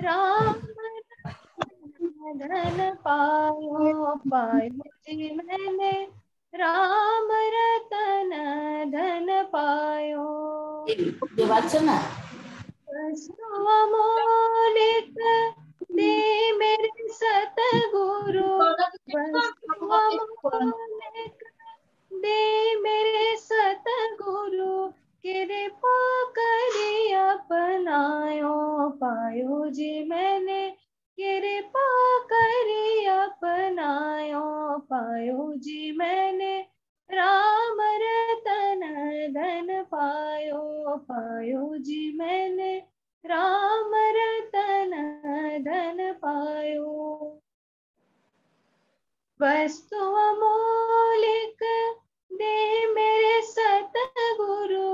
राम धन पायो पायो जी मैंने, राम रतन धन पायो। ये बात सुना। अमोलिक दे मेरे सतगुरु, अमोलिक दे मेरे सतगुरु, कृपा करी अपनायो पायो जी मैंने, कृपा करी अपनायो पायो जी मैंने, राम रतन धन पायो पायो जी मैंने, राम रतन धन पायो। वस्तु अमोलिक दे मेरे सतगुरु,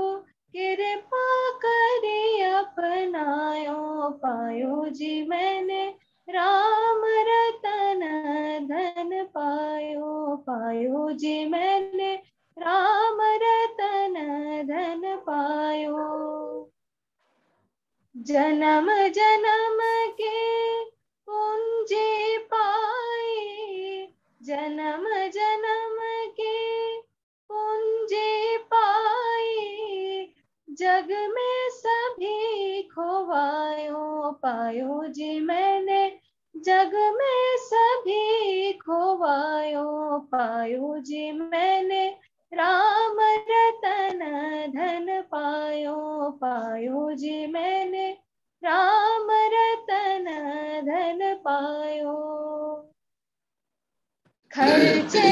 कृपा करी अपनायो पायो जी मैंने, राम रतन धन पायो पायो जी मैंने, राम रतन धन पायो। जन्म जन्म के पूंजी पाए, जन्म जन्म के पूंजी पाए, जग में सभी खोवायो पायो जी मैंने, जग में सभी खोवायो पायो जी मैंने, राम रतन धन पायो पायो जी मैंने, राम रतन धन पायो। खर्चे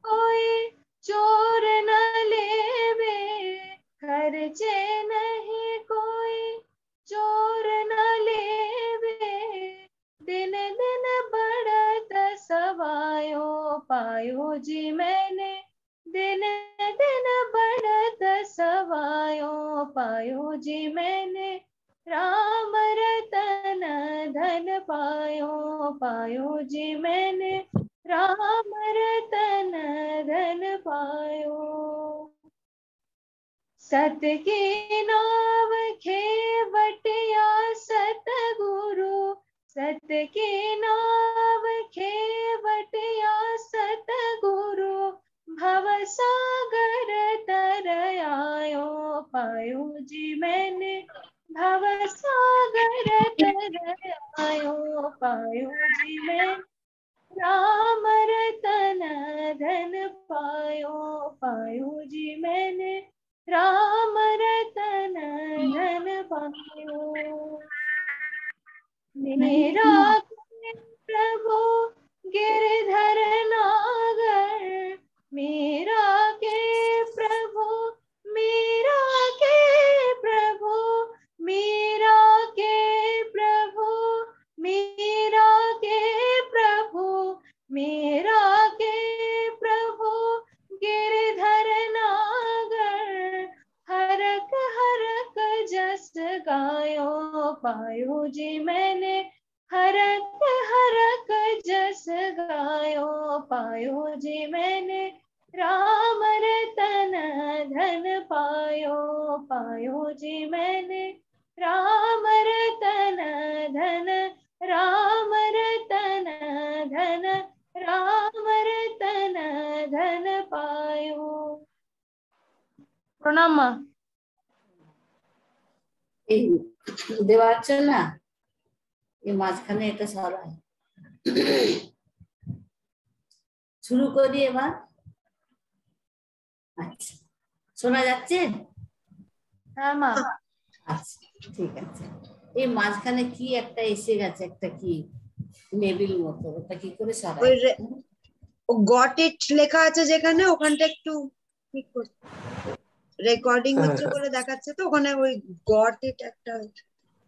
कोई चोर न लेवे, खर्चे नहीं कोई चोर न लेवे, दिन दिन बढ़त सवायो पायो जी मैंने, दिन दिन बढ़त सवायो पायो जी मैंने, राम रतन धन पायो पायो जी मैंने, राम रतन धन पायो। सत की नाव खेवटिया सतगुरु, सत की नाव खेवटिया सतगुरु, भव सागर तर आयो पायो जी मैंने, भव सागर तर आयो पायो जी मैंने, राम रतन धन पायो पायो जी मैंने, राम रतन धन पायो। मेरा प्रभु गिरधर नागर, मेरा के प्रभु, मेरा के प्रभु, मेरा के प्रभु, मेरा के प्रभु, मेरा के प्रभु गिरधर नागर, हरक हरक जस गायो पायो जी मैंने, हरक हरक जस गायो पायो जी मैंने, राम रतन धन पायो पायो जी मैंने, राम रतन धन, राम रतन धन, राम रतन धन पायो। प्रणाम। দেওয়ার না এই মাঝখানে এটা সারা শুরু করি এবার। আচ্ছা, শোনা যাচ্ছে? হ্যাঁ মা। আচ্ছা ঠিক আছে। এই মাঝখানে কি একটা এসে গেছে, একটা কি নেবিল মতো, ওটা কি করে সরাই? ও গট ইট লেখা আছে যেখানে, ওখানটা একটু ঠিক করতে, রেকর্ডিং হচ্ছে বলে দেখাচ্ছে তো ওখানে ওই গট ইট একটা,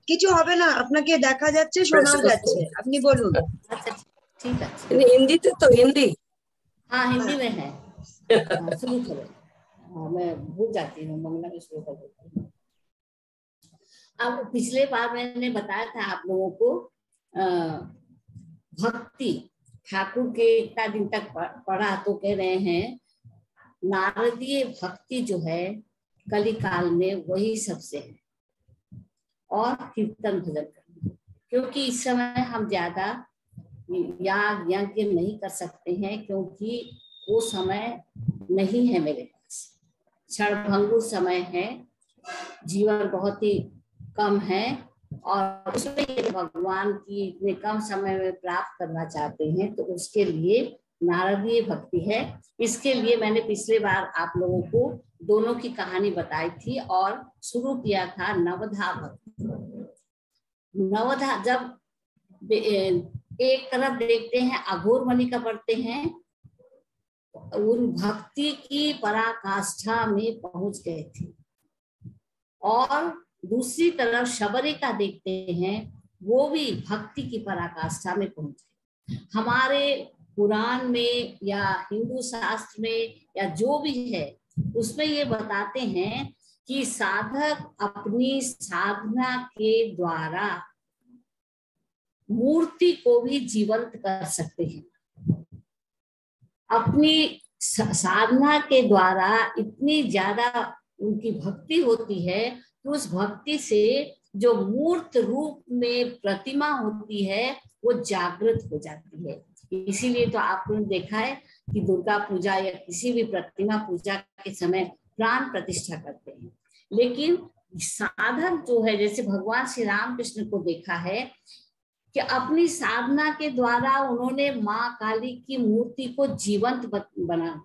কিছু হবে না, আপনাকে দেখা যাচ্ছে, শোনাও যাচ্ছে, আপনি বলুন। अच्छा ठीक है। हिंदी तो हिंदी, हाँ हिंदी में है। शुरू करो। हाँ मैं भूल जाती हूँ, मंगला में शुरू कर देती हूँ। अब पिछले बार मैंने बताया था आप लोगों को भक्ति ठाकुर के इतना दिन तक पढ़ा तो कह रहे हैं नारदीय भक्ति जो है कली काल में वही सबसे है, और कीर्तन भजन करना। क्योंकि इस समय हम ज्यादा याग यज्ञ नहीं कर सकते हैं, क्योंकि वो समय नहीं है मेरे पास, क्षणभंगुर समय है, जीवन बहुत ही कम है, और उसमें यदि भगवान की इतने कम समय में प्राप्त करना चाहते हैं तो उसके लिए नारदीय भक्ति है। इसके लिए मैंने पिछले बार आप लोगों को दोनों की कहानी बताई थी और शुरू किया था नवधा भक्ति। नवधा जब एक तरफ देखते हैं अघोर मणि का पढ़ते हैं, उन भक्ति की पराकाष्ठा में पहुंच गए थे, और दूसरी तरफ शबरी का देखते हैं, वो भी भक्ति की पराकाष्ठा में पहुंच गए। हमारे पुराण में या हिंदू शास्त्र में या जो भी है उसमें ये बताते हैं कि साधक अपनी साधना के द्वारा मूर्ति को भी जीवंत कर सकते हैं। अपनी साधना के द्वारा इतनी ज्यादा उनकी भक्ति होती है कि उस भक्ति से जो मूर्त रूप में प्रतिमा होती है वो जागृत हो जाती है। इसीलिए तो आपने देखा है कि दुर्गा पूजा या किसी भी प्रतिमा पूजा के समय प्राण प्रतिष्ठा करते हैं। लेकिन साधक जो है, जैसे भगवान श्री राम कृष्ण को देखा है कि अपनी साधना के द्वारा उन्होंने माँ काली की मूर्ति को जीवंत बना,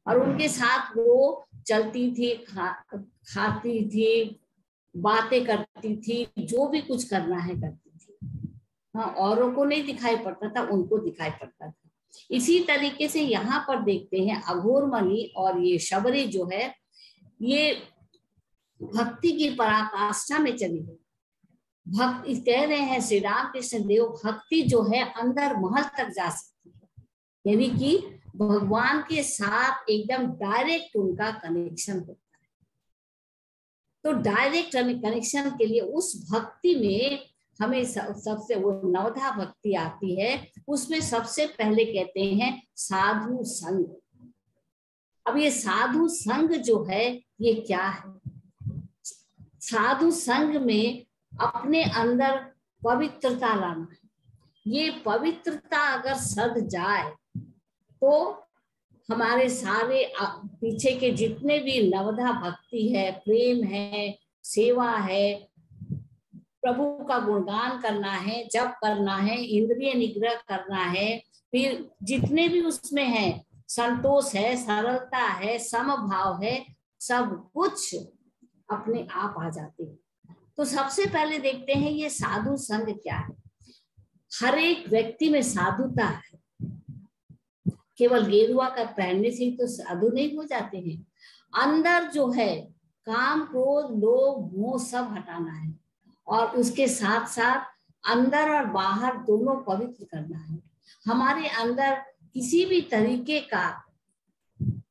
और उनके साथ वो चलती थी, खाती थी, बातें करती थी, जो भी कुछ करना है करती थी। हाँ, औरों को नहीं दिखाई पड़ता था, उनको दिखाई पड़ता था। इसी तरीके से यहाँ पर देखते हैं अघोर मणि और ये शबरी जो है, ये भक्ति की पराकाष्ठा में चली गई। भक्ति कह रहे हैं श्री राम कृष्ण देव, भक्ति जो है अंदर महल तक जा सकती है, यानी कि भगवान के साथ एकदम डायरेक्ट उनका कनेक्शन होता है। तो डायरेक्ट कनेक्शन के लिए उस भक्ति में हमें सबसे वो नवधा भक्ति आती है। उसमें सबसे पहले कहते हैं साधु संग। अब ये साधु संग जो है ये क्या है? साधु संग में अपने अंदर पवित्रता लाना है। ये पवित्रता अगर सध जाए तो हमारे सारे पीछे के जितने भी नवधा भक्ति है, प्रेम है, सेवा है, प्रभु का गुणगान करना है, जप करना है, इंद्रिय निग्रह करना है, फिर जितने भी उसमें है, संतोष है, सरलता है, समभाव है, सब कुछ अपने आप आ जाते हैं। तो सबसे पहले देखते हैं ये साधु संग क्या है। हर एक व्यक्ति में साधुता है। केवल गेरुआ का पहनने से ही तो साधु नहीं हो जाते हैं। अंदर जो है काम, क्रोध, लोभ, मोह सब हटाना है, और उसके साथ साथ अंदर और बाहर दोनों पवित्र करना है। हमारे अंदर किसी भी तरीके का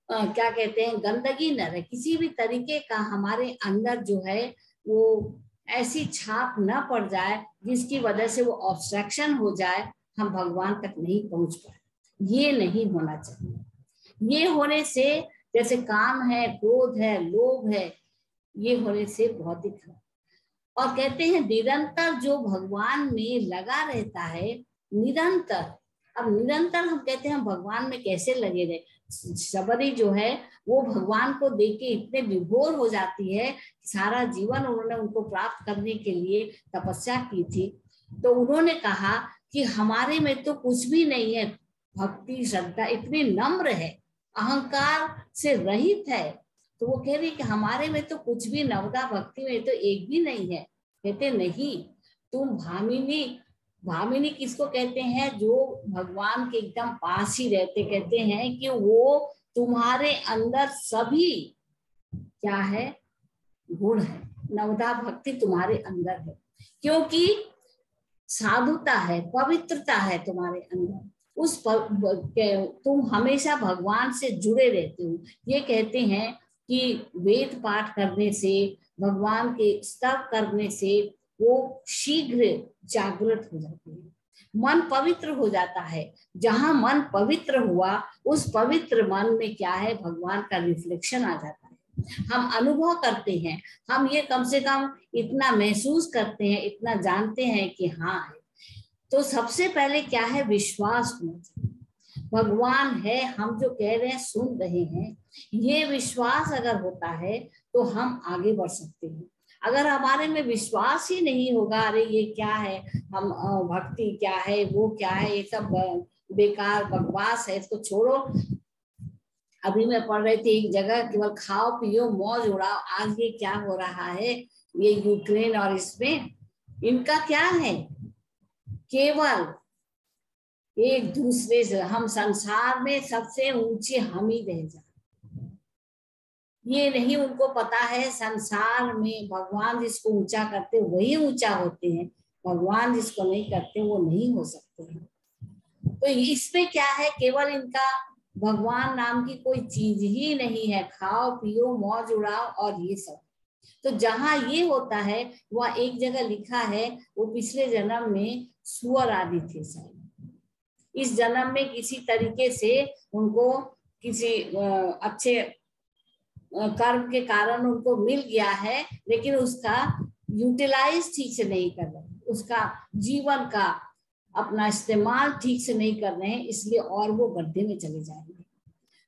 क्या कहते हैं गंदगी न रहे, किसी भी तरीके का हमारे अंदर जो है वो ऐसी छाप न पड़ जाए जिसकी वजह से वो ऑब्स्ट्रक्शन हो जाए, हम भगवान तक नहीं पहुंच पाए। ये नहीं होना चाहिए। ये होने से जैसे काम है, क्रोध है, लोभ है, ये होने से बहुत ही खराब। और कहते हैं निरंतर जो भगवान में लगा रहता है, निरंतर। अब निरंतर हम कहते हैं भगवान में कैसे लगे रहे। शबरी जो है वो भगवान को देख के इतने विभोर हो जाती है, सारा जीवन उन्होंने उनको प्राप्त करने के लिए तपस्या की थी। तो उन्होंने कहा कि हमारे में तो कुछ भी नहीं है, भक्ति श्रद्धा इतनी नम्र है, अहंकार से रहित है। तो वो कह रही कि हमारे में तो कुछ भी, नवदा भक्ति में तो एक भी नहीं है। कहते नहीं, तुम भामिनी। भामिनी किसको कहते हैं? जो भगवान के एकदम पास ही रहते। कहते हैं कि वो तुम्हारे अंदर सभी क्या है, गुण है। नवदा भक्ति तुम्हारे अंदर है, क्योंकि साधुता है, पवित्रता है तुम्हारे अंदर। तुम हमेशा भगवान से जुड़े रहते हो। ये कहते हैं कि वेद पाठ करने से, भगवान के स्तव करने से वो शीघ्र जागृत हो जाते हैं, मन पवित्र हो जाता है। जहां मन पवित्र हुआ, उस पवित्र मन में क्या है, भगवान का रिफ्लेक्शन आ जाता है। हम अनुभव करते हैं, हम ये कम से कम इतना महसूस करते हैं, इतना जानते हैं कि हाँ है। तो सबसे पहले क्या है, विश्वास होना चाहिए। भगवान है, हम जो कह रहे हैं सुन रहे हैं, ये विश्वास अगर होता है तो हम आगे बढ़ सकते हैं। अगर हमारे में विश्वास ही नहीं होगा, अरे ये क्या है, हम भक्ति क्या है, वो क्या है, ये सब बेकार बकवास है, इसको छोड़ो। अभी मैं पढ़ रही थी एक जगह, केवल खाओ पियो मौज उड़ाओ। आज ये क्या हो रहा है, ये यूक्रेन और इसमें इनका क्या है, केवल एक दूसरे से, हम संसार में सबसे ऊंचे हम ही रह जाए। ये नहीं उनको पता है संसार में भगवान जिसको ऊंचा करते वही ऊंचा होते हैं, भगवान जिसको नहीं करते वो नहीं हो सकते हैं। तो इसमें क्या है, केवल इनका भगवान नाम की कोई चीज ही नहीं है, खाओ पियो मौज उड़ाओ और ये सब। तो जहां ये होता है वह एक जगह लिखा है, वो पिछले जन्म में सुअर आदि थे शायद, इस जन्म में किसी तरीके से उनको किसी अच्छे कर्म के कारण उनको मिल गया है, लेकिन उसका यूटिलाइज ठीक से नहीं कर रहे, उसका जीवन का अपना इस्तेमाल ठीक से नहीं कर रहे हैं, इसलिए और वो गड्ढे में चले जाएंगे।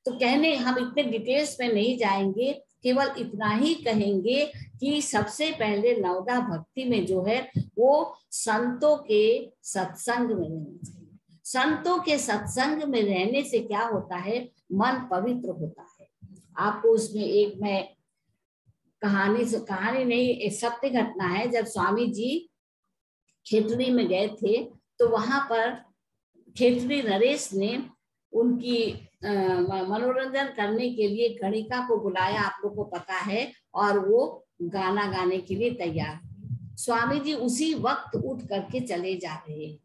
तो कहने, हम इतने डिटेल्स में नहीं जाएंगे, केवल इतना ही कहेंगे कि सबसे पहले नवदा भक्ति में जो है वो संतों के सत्संग में रहना चाहिए। संतों के सत्संग में रहने से क्या होता है, मन पवित्र होता है। आपको उसमें एक मैं कहानी नहीं, एक सत्य घटना है। जब स्वामी जी खेतड़ी में गए थे तो वहां पर खेतड़ी नरेश ने उनकी मनोरंजन करने के लिए गणिका को बुलाया, आप लोग को पता है, और वो गाना गाने के लिए तैयार। स्वामी जी उसी वक्त उठ करके चले जा रहे हैं।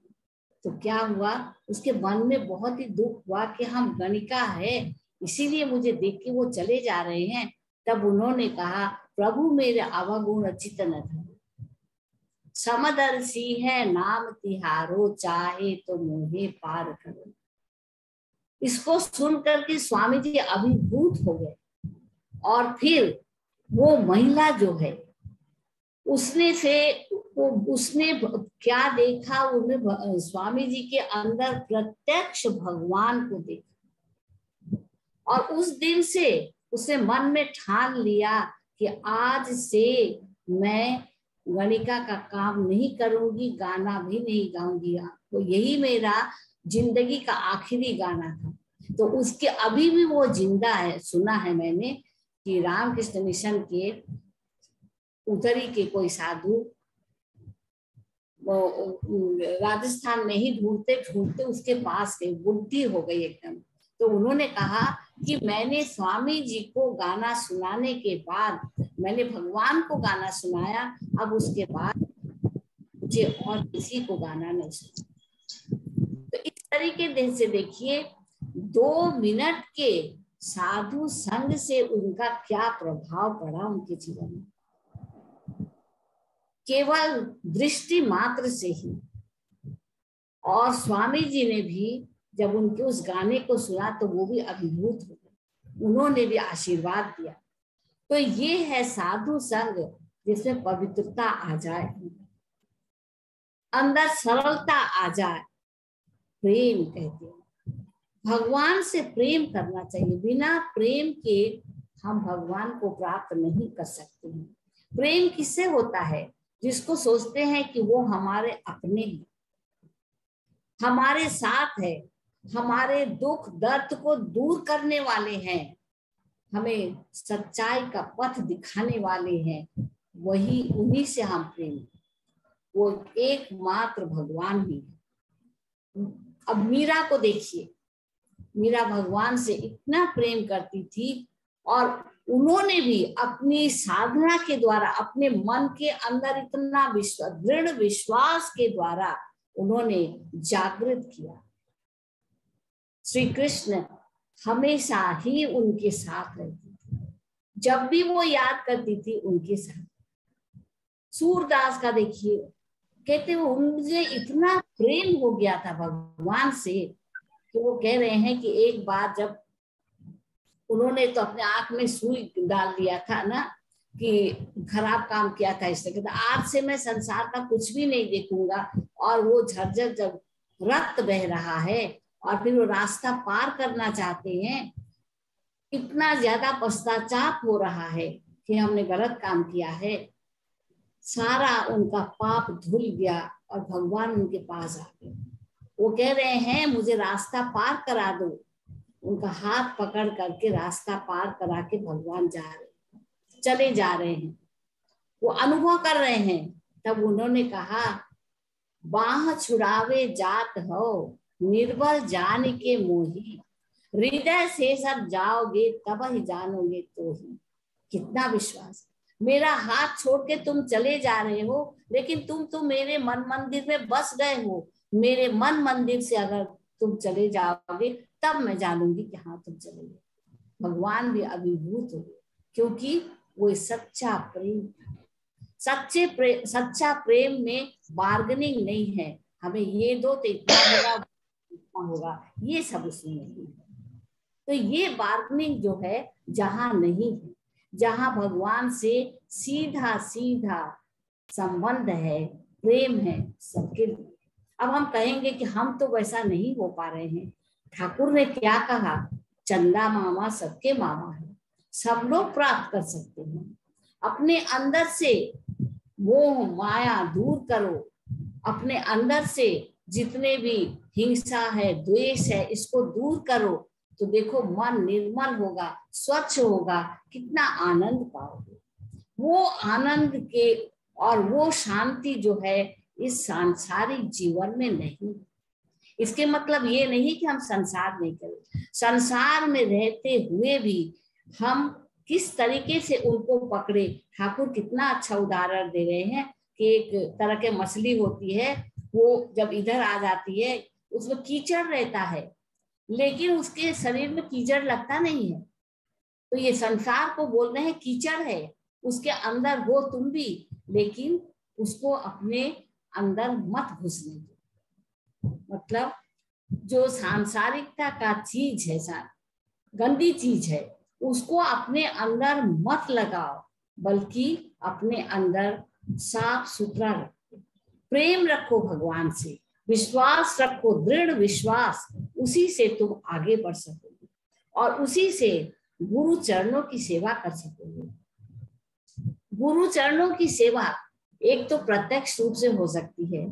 तो क्या हुआ, उसके मन में बहुत ही दुख हुआ कि हम गणिका है, इसीलिए मुझे देख के वो चले जा रहे हैं। तब उन्होंने कहा, प्रभु मेरे अवगुण चित न धरो, समदर्शी है नाम तिहारो, चाहे तो मोहे पार करो। इसको सुन करके स्वामी जी अभिभूत हो गए। और फिर वो महिला जो है उसने क्या देखा, उन्हें स्वामी जी के अंदर प्रत्यक्ष भगवान को देखा। और उस दिन से उसने मन में ठान लिया कि आज से मैं गणिका का काम नहीं करूंगी, गाना भी नहीं गाऊंगी। तो यही मेरा जिंदगी का आखिरी गाना था। तो उसके अभी भी वो जिंदा है। सुना है मैंने कि रामकृष्ण मिशन के उतरी के कोई साधु राजस्थान में ही ढूंढते ढूंढते उसके पास गए, बुद्धि हो गई एकदम। तो उन्होंने कहा कि मैंने स्वामी जी को गाना सुनाने के बाद मैंने भगवान को गाना सुनाया, अब उसके बाद मुझे और किसी को गाना नहीं सुना। तो इस तरीके से देखिए, 2 मिनट के साधु संग से उनका क्या प्रभाव पड़ा उनके जीवन में, केवल दृष्टि मात्र से ही। और स्वामी जी ने भी जब उनके उस गाने को सुना तो वो भी अभिभूत हो गए, उन्होंने भी आशीर्वाद दिया। तो ये है साधु संग जिसमें पवित्रता आ जाए, अंदर सरलता आ जाए, प्रेम कहते हैं। भगवान से प्रेम करना चाहिए, बिना प्रेम के हम भगवान को प्राप्त नहीं कर सकते हैं। प्रेम किससे होता है, जिसको सोचते हैं कि वो हमारे अपने हैं, हमारे साथ है, हमारे दुख दर्द को दूर करने वाले हैं, हमें सच्चाई का पथ दिखाने वाले हैं, वही उन्हीं से हम प्रेम, वो एकमात्र भगवान ही है। अब मीरा को देखिए, मीरा भगवान से इतना प्रेम करती थी और उन्होंने भी अपनी साधना के द्वारा, अपने मन के अंदर इतना दृढ़ विश्वास के द्वारा उन्होंने जागृत किया। श्री कृष्ण हमेशा ही उनके साथ रहते थे, जब भी वो याद करती थी उनके साथ। सूरदास का देखिए, कहते हैं उनसे इतना प्रेम हो गया था भगवान से कि वो कह रहे हैं कि एक बार जब उन्होंने तो अपने आंख में सुई डाल दिया था ना कि खराब काम किया था, इसलिए कहता आज से मैं संसार का कुछ भी नहीं देखूंगा। और वो झरझर जब रक्त बह रहा है और फिर वो रास्ता पार करना चाहते हैं, इतना ज्यादा पश्चाताप हो रहा है कि हमने गलत काम किया है, सारा उनका पाप धुल गया और भगवान उनके पास आ गए। वो कह रहे हैं मुझे रास्ता पार करा दो। उनका हाथ पकड़ करके रास्ता पार करा के भगवान चले जा रहे हैं, वो अनुभव कर रहे हैं। तब उन्होंने कहा बाह छुड़ावे जात हो निर्बल जान के मोही, हृदय से सब जाओगे तब ही जानोगे तो ही। कितना विश्वास, मेरा हाथ छोड़ के तुम चले जा रहे हो, लेकिन तुम तो मेरे मन मंदिर में बस गए हो। मेरे मन मंदिर से अगर तुम चले जाओगे तब मैं जानूंगी कि हाँ तुम चले गए। भगवान भी अभिभूत हो, क्योंकि वो सच्चा प्रेम, सच्चा प्रेम में बार्गेनिंग नहीं है। हमें ये दो तो इतना होगा, इतना होगा, ये सब उसमें नहीं है। तो ये बार्गेनिंग जो है जहां नहीं है, जहां भगवान से सीधा सीधा संबंध है, प्रेम है सबके लिए। अब हम कहेंगे कि हम तो वैसा नहीं हो पा रहे हैं। ठाकुर ने क्या कहा, चंदा मामा सबके मामा है, सब लोग प्राप्त कर सकते हैं। अपने अंदर से मोह माया दूर करो, अपने अंदर से जितने भी हिंसा है, द्वेष है, इसको दूर करो, तो देखो मन निर्मल होगा, स्वच्छ होगा, कितना आनंद पाओगे। वो आनंद के और वो शांति जो है इस सांसारिक जीवन में नहीं। इसके मतलब ये नहीं कि हम संसार नहीं करें, संसार में रहते हुए भी हम किस तरीके से उनको पकड़े। ठाकुर कितना अच्छा उदाहरण दे रहे हैं कि एक तरह के मछली होती है, वो जब इधर आ जाती है उसमें कीचड़ रहता है, लेकिन उसके शरीर में कीचड़ लगता नहीं है। तो ये संसार को बोल रहे हैं कीचड़ है, उसके अंदर हो तुम भी, लेकिन उसको अपने अंदर मत घुसने दो। मतलब जो सांसारिकता का चीज है, गंदी चीज है, उसको अपने अंदर मत लगाओ, बल्कि अपने अंदर साफ सुथरा रखो, प्रेम रखो भगवान से, विश्वास रखो, दृढ़ विश्वास, उसी से तुम आगे बढ़ सकोगे और उसी से गुरु चरणों की सेवा कर सकोगे। गुरु चरणों की सेवा एक तो प्रत्यक्ष रूप से हो सकती है।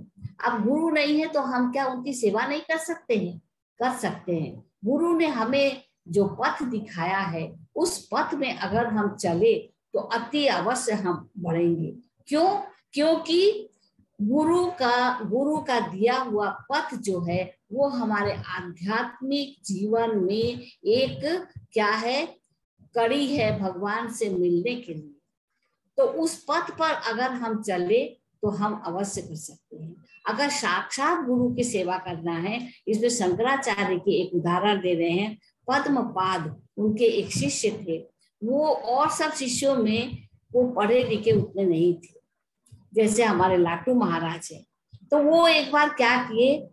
अब गुरु नहीं है तो हम क्या उनकी सेवा नहीं कर सकते हैं? कर सकते हैं। गुरु ने हमें जो पथ दिखाया है उस पथ में अगर हम चले तो अति अवश्य हम बढ़ेंगे। क्यों? क्योंकि गुरु का दिया हुआ पथ जो है वो हमारे आध्यात्मिक जीवन में एक क्या है, कड़ी है भगवान से मिलने के लिए। तो उस पथ पर अगर हम चले तो हम अवश्य कर सकते हैं। अगर साक्षात गुरु की सेवा करना है, इसमें शंकराचार्य के एक उदाहरण दे रहे हैं। पद्मपाद उनके एक शिष्य थे, वो और सब शिष्यों में वो पढ़े लिखे उतने नहीं थे, जैसे हमारे लाटू महाराज है। तो वो एक बार क्या किए,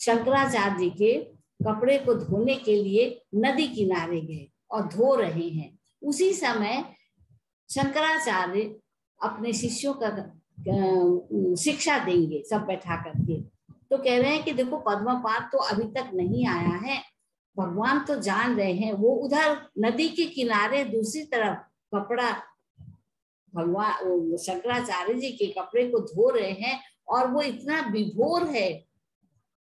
शंकराचार्य जी के कपड़े को धोने के लिए नदी किनारे गए और धो रहे हैं। उसी समय शंकराचार्य अपने शिष्यों का शिक्षा देंगे सब बैठा करके। तो कह रहे हैं कि देखो पद्मपाद तो अभी तक नहीं आया है, भगवान तो जान रहे हैं, वो उधर नदी के किनारे दूसरी तरफ कपड़ा भगवान शंकराचार्य जी के कपड़े को धो रहे हैं और वो इतना विभोर है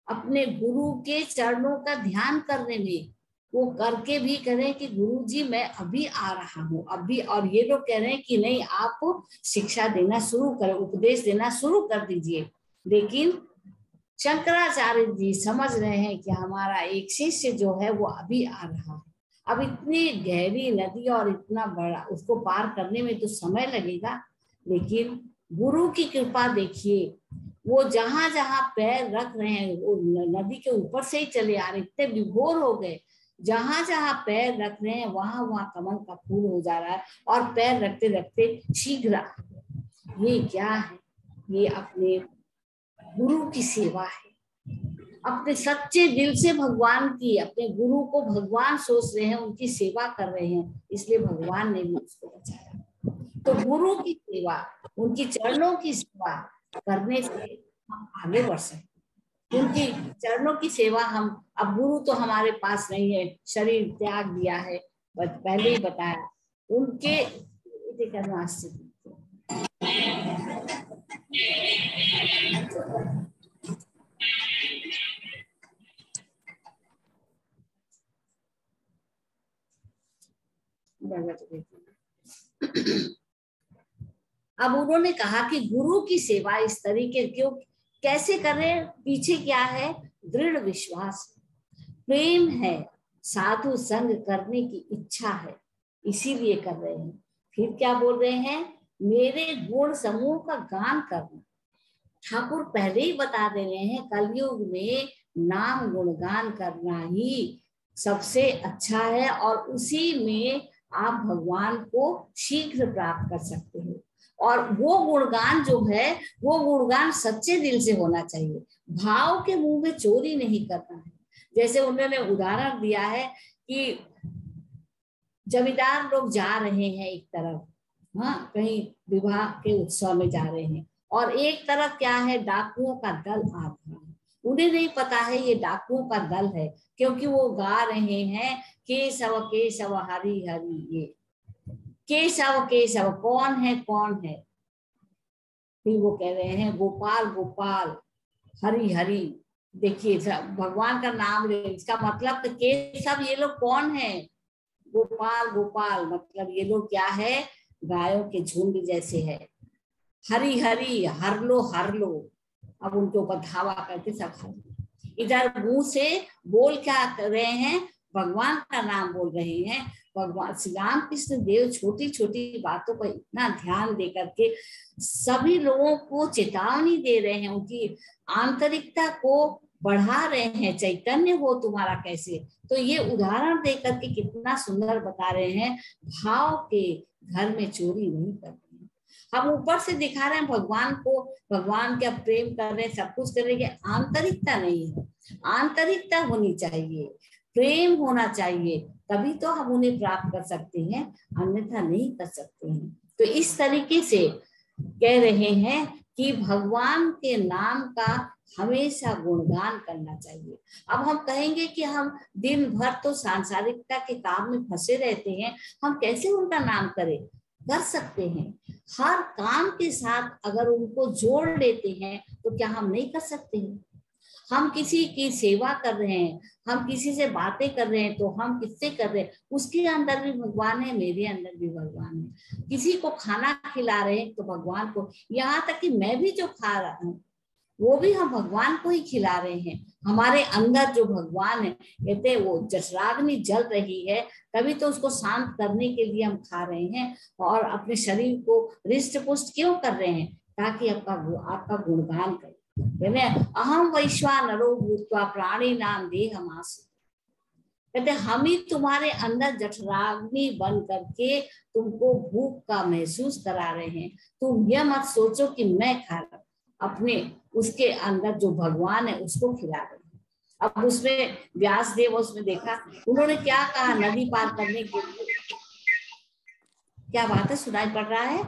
अपने गुरु के चरणों का ध्यान करने में, वो करके भी कह रहे हैं कि गुरु जी मैं अभी आ रहा हूँ अभी। और ये लोग कह रहे हैं कि नहीं, आप शिक्षा देना शुरू करें, उपदेश देना शुरू कर दीजिए। लेकिन शंकराचार्य जी समझ रहे हैं कि हमारा एक शिष्य जो है वो अभी आ रहा है, अब इतनी गहरी नदी और इतना बड़ा उसको पार करने में तो समय लगेगा। लेकिन गुरु की कृपा देखिए, वो जहां जहां पैर रख रहे हैं वो नदी के ऊपर से ही चले आ रहे, इतने विभोर हो गए, जहां जहां पैर रख रहे हैं वहां वहां कमल का फूल हो जा रहा है और पैर रखते रखते शीघ्र। ये क्या है? ये अपने गुरु की सेवा है। अपने सच्चे दिल से भगवान की, अपने गुरु को भगवान सोच रहे हैं, उनकी सेवा कर रहे हैं, इसलिए भगवान ने भी उसको बचाया। तो गुरु की सेवा, उनकी चरणों की सेवा करने से हम आगे बढ़ सकते। उनकी चरणों की सेवा हम, अब गुरु तो हमारे पास नहीं है, शरीर त्याग दिया है, पहले ही बताया, उनके अब उन्होंने कहा कि गुरु की सेवा इस तरीके क्यों कैसे करें, पीछे क्या है, दृढ़ विश्वास, प्रेम है, साधु संग करने की इच्छा है, इसीलिए कर रहे हैं। फिर क्या बोल रहे हैं, मेरे गुण समूह का गान करना। ठाकुर पहले ही बता दे रहे हैं, कलयुग में नाम गुणगान करना ही सबसे अच्छा है, और उसी में आप भगवान को शीघ्र प्राप्त कर सकते हो। और वो गुणगान जो है, वो गुणगान सच्चे दिल से होना चाहिए, भाव के मुंह में चोरी नहीं करना है। जैसे उन्होंने उदाहरण दिया है कि जमींदार लोग जा रहे हैं एक तरफ, हाँ, कहीं विवाह के उत्सव में जा रहे हैं, और एक तरफ क्या है, डाकुओं का दल आ रहा है। उन्हें नहीं पता है ये डाकुओं का दल है, क्योंकि वो गा रहे हैं केशव हरि हरि, ये केशव कौन है कौन है, फिर वो कह रहे हैं गोपाल गोपाल हरि हरि। देखिए भगवान का नाम ले, इसका मतलब तो केशव, ये लोग कौन है, गोपाल गोपाल, मतलब ये लोग क्या है, गायों के झुंड जैसे है। हरि हरि, हर लो, अब उनके ऊपर धावा करके सब हरि। इधर मुंह से बोल क्या कर रहे हैं, भगवान का नाम बोल रहे हैं। भगवान श्री राम कृष्ण देव छोटी छोटी बातों पर इतना ध्यान दे करके सभी लोगों को चेतावनी दे रहे हैं, उनकी आंतरिकता को बढ़ा रहे हैं, चैतन्य हो तुम्हारा कैसे। तो ये उदाहरण दे करके कितना सुंदर बता रहे हैं, भाव के घर में चोरी नहीं करते। हम ऊपर से दिखा रहे हैं भगवान को, भगवान का प्रेम कर रहे हैं, सब कुछ कर रहे हैं, आंतरिकता नहीं है। आंतरिकता होनी चाहिए, प्रेम होना चाहिए, तभी तो हम उन्हें प्राप्त कर सकते हैं, अन्यथा नहीं कर सकते हैं। तो इस तरीके से कह रहे हैं कि भगवान के नाम का हमेशा गुणगान करना चाहिए। अब हम कहेंगे कि हम दिन भर तो सांसारिकता के काम में फंसे रहते हैं, हम कैसे उनका नाम करें? कर सकते हैं, हर काम के साथ अगर उनको जोड़ लेते हैं तो क्या हम नहीं कर सकते हैं? हम किसी की सेवा कर रहे हैं, हम किसी से बातें कर रहे हैं, तो हम किससे कर रहे हैं? उसके अंदर भी भगवान है, मेरे अंदर भी भगवान है। किसी को खाना खिला रहे हैं तो भगवान को, यहाँ तक कि मैं भी जो खा रहा हूँ वो भी हम भगवान को ही खिला रहे हैं। हमारे अंदर जो भगवान है, कहते वो जठराग्नि जल रही है, तभी तो उसको शांत करने के लिए हम खा रहे हैं, और अपने शरीर को रिष्ट पुष्ट क्यों कर रहे हैं? ताकि आपका गुणगान करें। अहम वैश्वानरो भूत्वा प्राणी नाम देहमासु, कहते हम ही तुम्हारे अंदर जठराग्नि बन करके तुमको भूख का महसूस करा रहे हैं। तुम यह मत सोचो कि मैं खा रहा हूं, अपने उसके अंदर जो भगवान है उसको खिला रहे हैं। अब उसमें व्यास देव, उसमें देखा उन्होंने क्या कहा, नदी पार करने के लिए क्या बात है, सुनाई पड़ रहा है?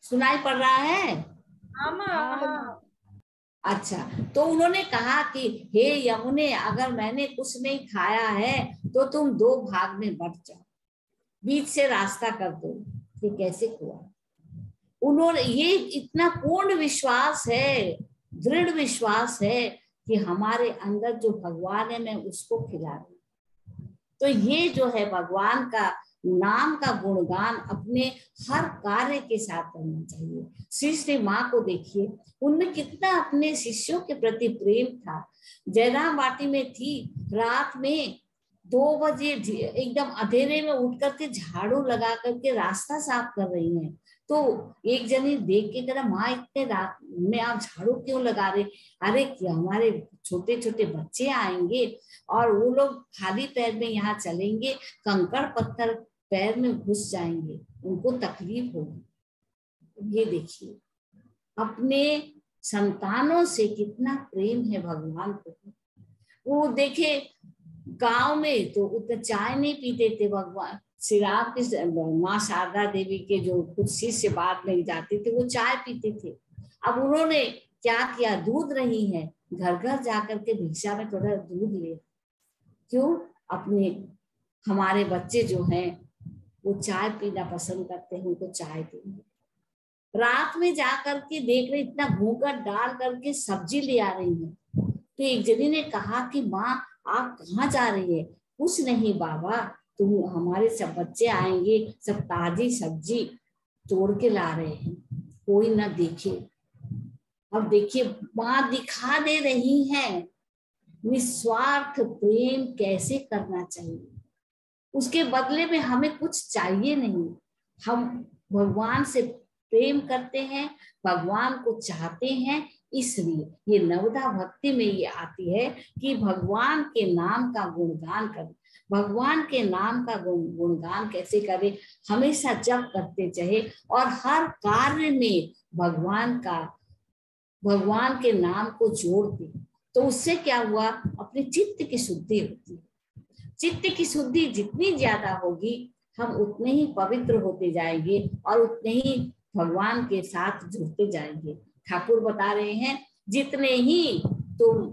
सुनाई पड़ रहा है? अच्छा, तो उन्होंने कहा कि हे यमुने, अगर मैंने कुछ नहीं खाया है तो तुम दो भाग में बंट जाओ, बीच से रास्ता कर दो। ये कैसे हुआ? उन्होंने, ये इतना पूर्ण विश्वास है, दृढ़ विश्वास है कि हमारे अंदर जो भगवान है मैं उसको खिला रही हूँ। तो ये जो है भगवान का नाम का गुणगान अपने हर कार्य के साथ करना चाहिए। श्री माँ को देखिए, उनमें कितना अपने शिष्यों के प्रति प्रेम था। जयराम वाटी में थी, रात में 2 बजे एकदम अंधेरे में उठ करके झाड़ू लगा करके रास्ता साफ कर रही हैं। तो एक जनी देख के कहा, माँ इतने रात में आप झाड़ू क्यों लगा रहे? अरे क्या, हमारे छोटे छोटे बच्चे आएंगे और वो लोग खाली पैर में यहाँ चलेंगे, कंकड़ पत्थर पैर में घुस जाएंगे, उनको तकलीफ होगी। ये देखिए, अपने संतानों से कितना प्रेम है भगवान को। वो देखे गांव में तो उतना चाय नहीं पीते थे भगवान श्री राम के, माँ शारदा देवी के जो कुछ शिष्य बात नहीं जाते थे वो चाय पीते थे। अब उन्होंने क्या किया, दूध नहीं है, घर घर जाकर के भिक्षा में थोड़ा दूध ले। क्यों? अपने हमारे बच्चे जो हैं वो चाय पीना पसंद करते हैं, उनको चाय देंगे। रात में जाकर के देख रहे इतना घूंघट डाल करके सब्जी ले आ रही है। तो एक जनी ने कहा कि माँ आप कहाँ जा रही है? कुछ नहीं बाबा, तुम हमारे सब बच्चे आएंगे, सब ताजी सब्जी तोड़ के ला रहे हैं, कोई ना देखे। अब देखिए माँ दिखा दे रही है निस्वार्थ प्रेम कैसे करना चाहिए। उसके बदले में हमें कुछ चाहिए नहीं, हम भगवान से प्रेम करते हैं, भगवान को चाहते हैं। इसलिए ये नवदा भक्ति में ये आती है कि भगवान के नाम का गुणगान करें। भगवान के नाम का गुणगान कैसे करें? हमेशा जप करते चहे और हर कार्य में भगवान के नाम को जोड़ दे। तो उससे क्या हुआ, अपने चित्त की शुद्धि होती है। चित्त की शुद्धि जितनी ज्यादा होगी हम उतने ही पवित्र होते जाएंगे और उतने ही भगवान के साथ जुड़ते जाएंगे। ठाकुर बता रहे हैं जितने ही तुम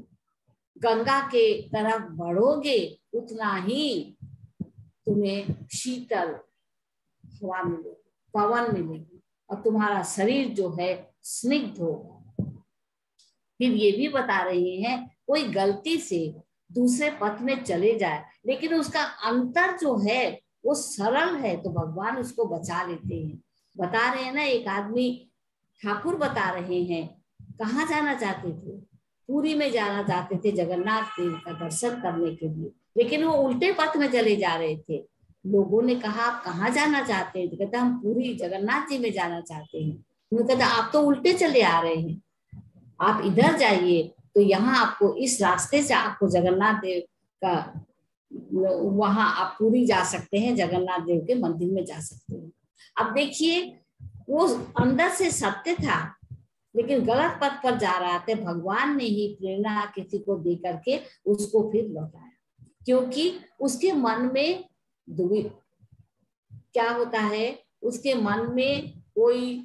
गंगा के तरफ बढ़ोगे उतना ही तुम्हें शीतल हवा मिलेगी, पवन मिलेगी और तुम्हारा शरीर जो है स्निग्ध होगा। फिर ये भी बता रहे हैं कोई गलती से दूसरे पथ में चले जाए लेकिन उसका अंतर जो है वो सरल है तो भगवान उसको बचा लेते हैं। बता रहे हैं ना, एक आदमी, ठाकुर बता रहे हैं कहाँ जाना चाहते थे, पुरी में जाना चाहते थे जगन्नाथ देव का दर्शन करने के लिए, लेकिन वो उल्टे पथ में चले जा रहे थे। लोगों ने कहा आप कहाँ जाना चाहते हैं? तो कहता हम पुरी जगन्नाथ जी में जाना चाहते हैं। उन्होंने कहता आप तो उल्टे चले आ रहे हैं, आप इधर जाइए तो यहाँ आपको इस रास्ते से आपको जगन्नाथ देव का, वहां आप पुरी जा सकते हैं, जगन्नाथ देव के मंदिर में जा सकते हैं। अब देखिए वो अंदर से सत्य था लेकिन गलत पथ पर जा रहा था। भगवान ने ही प्रेरणा किसी को दे करके उसको फिर लौटाया, क्योंकि उसके मन में क्या होता है, उसके मन में कोई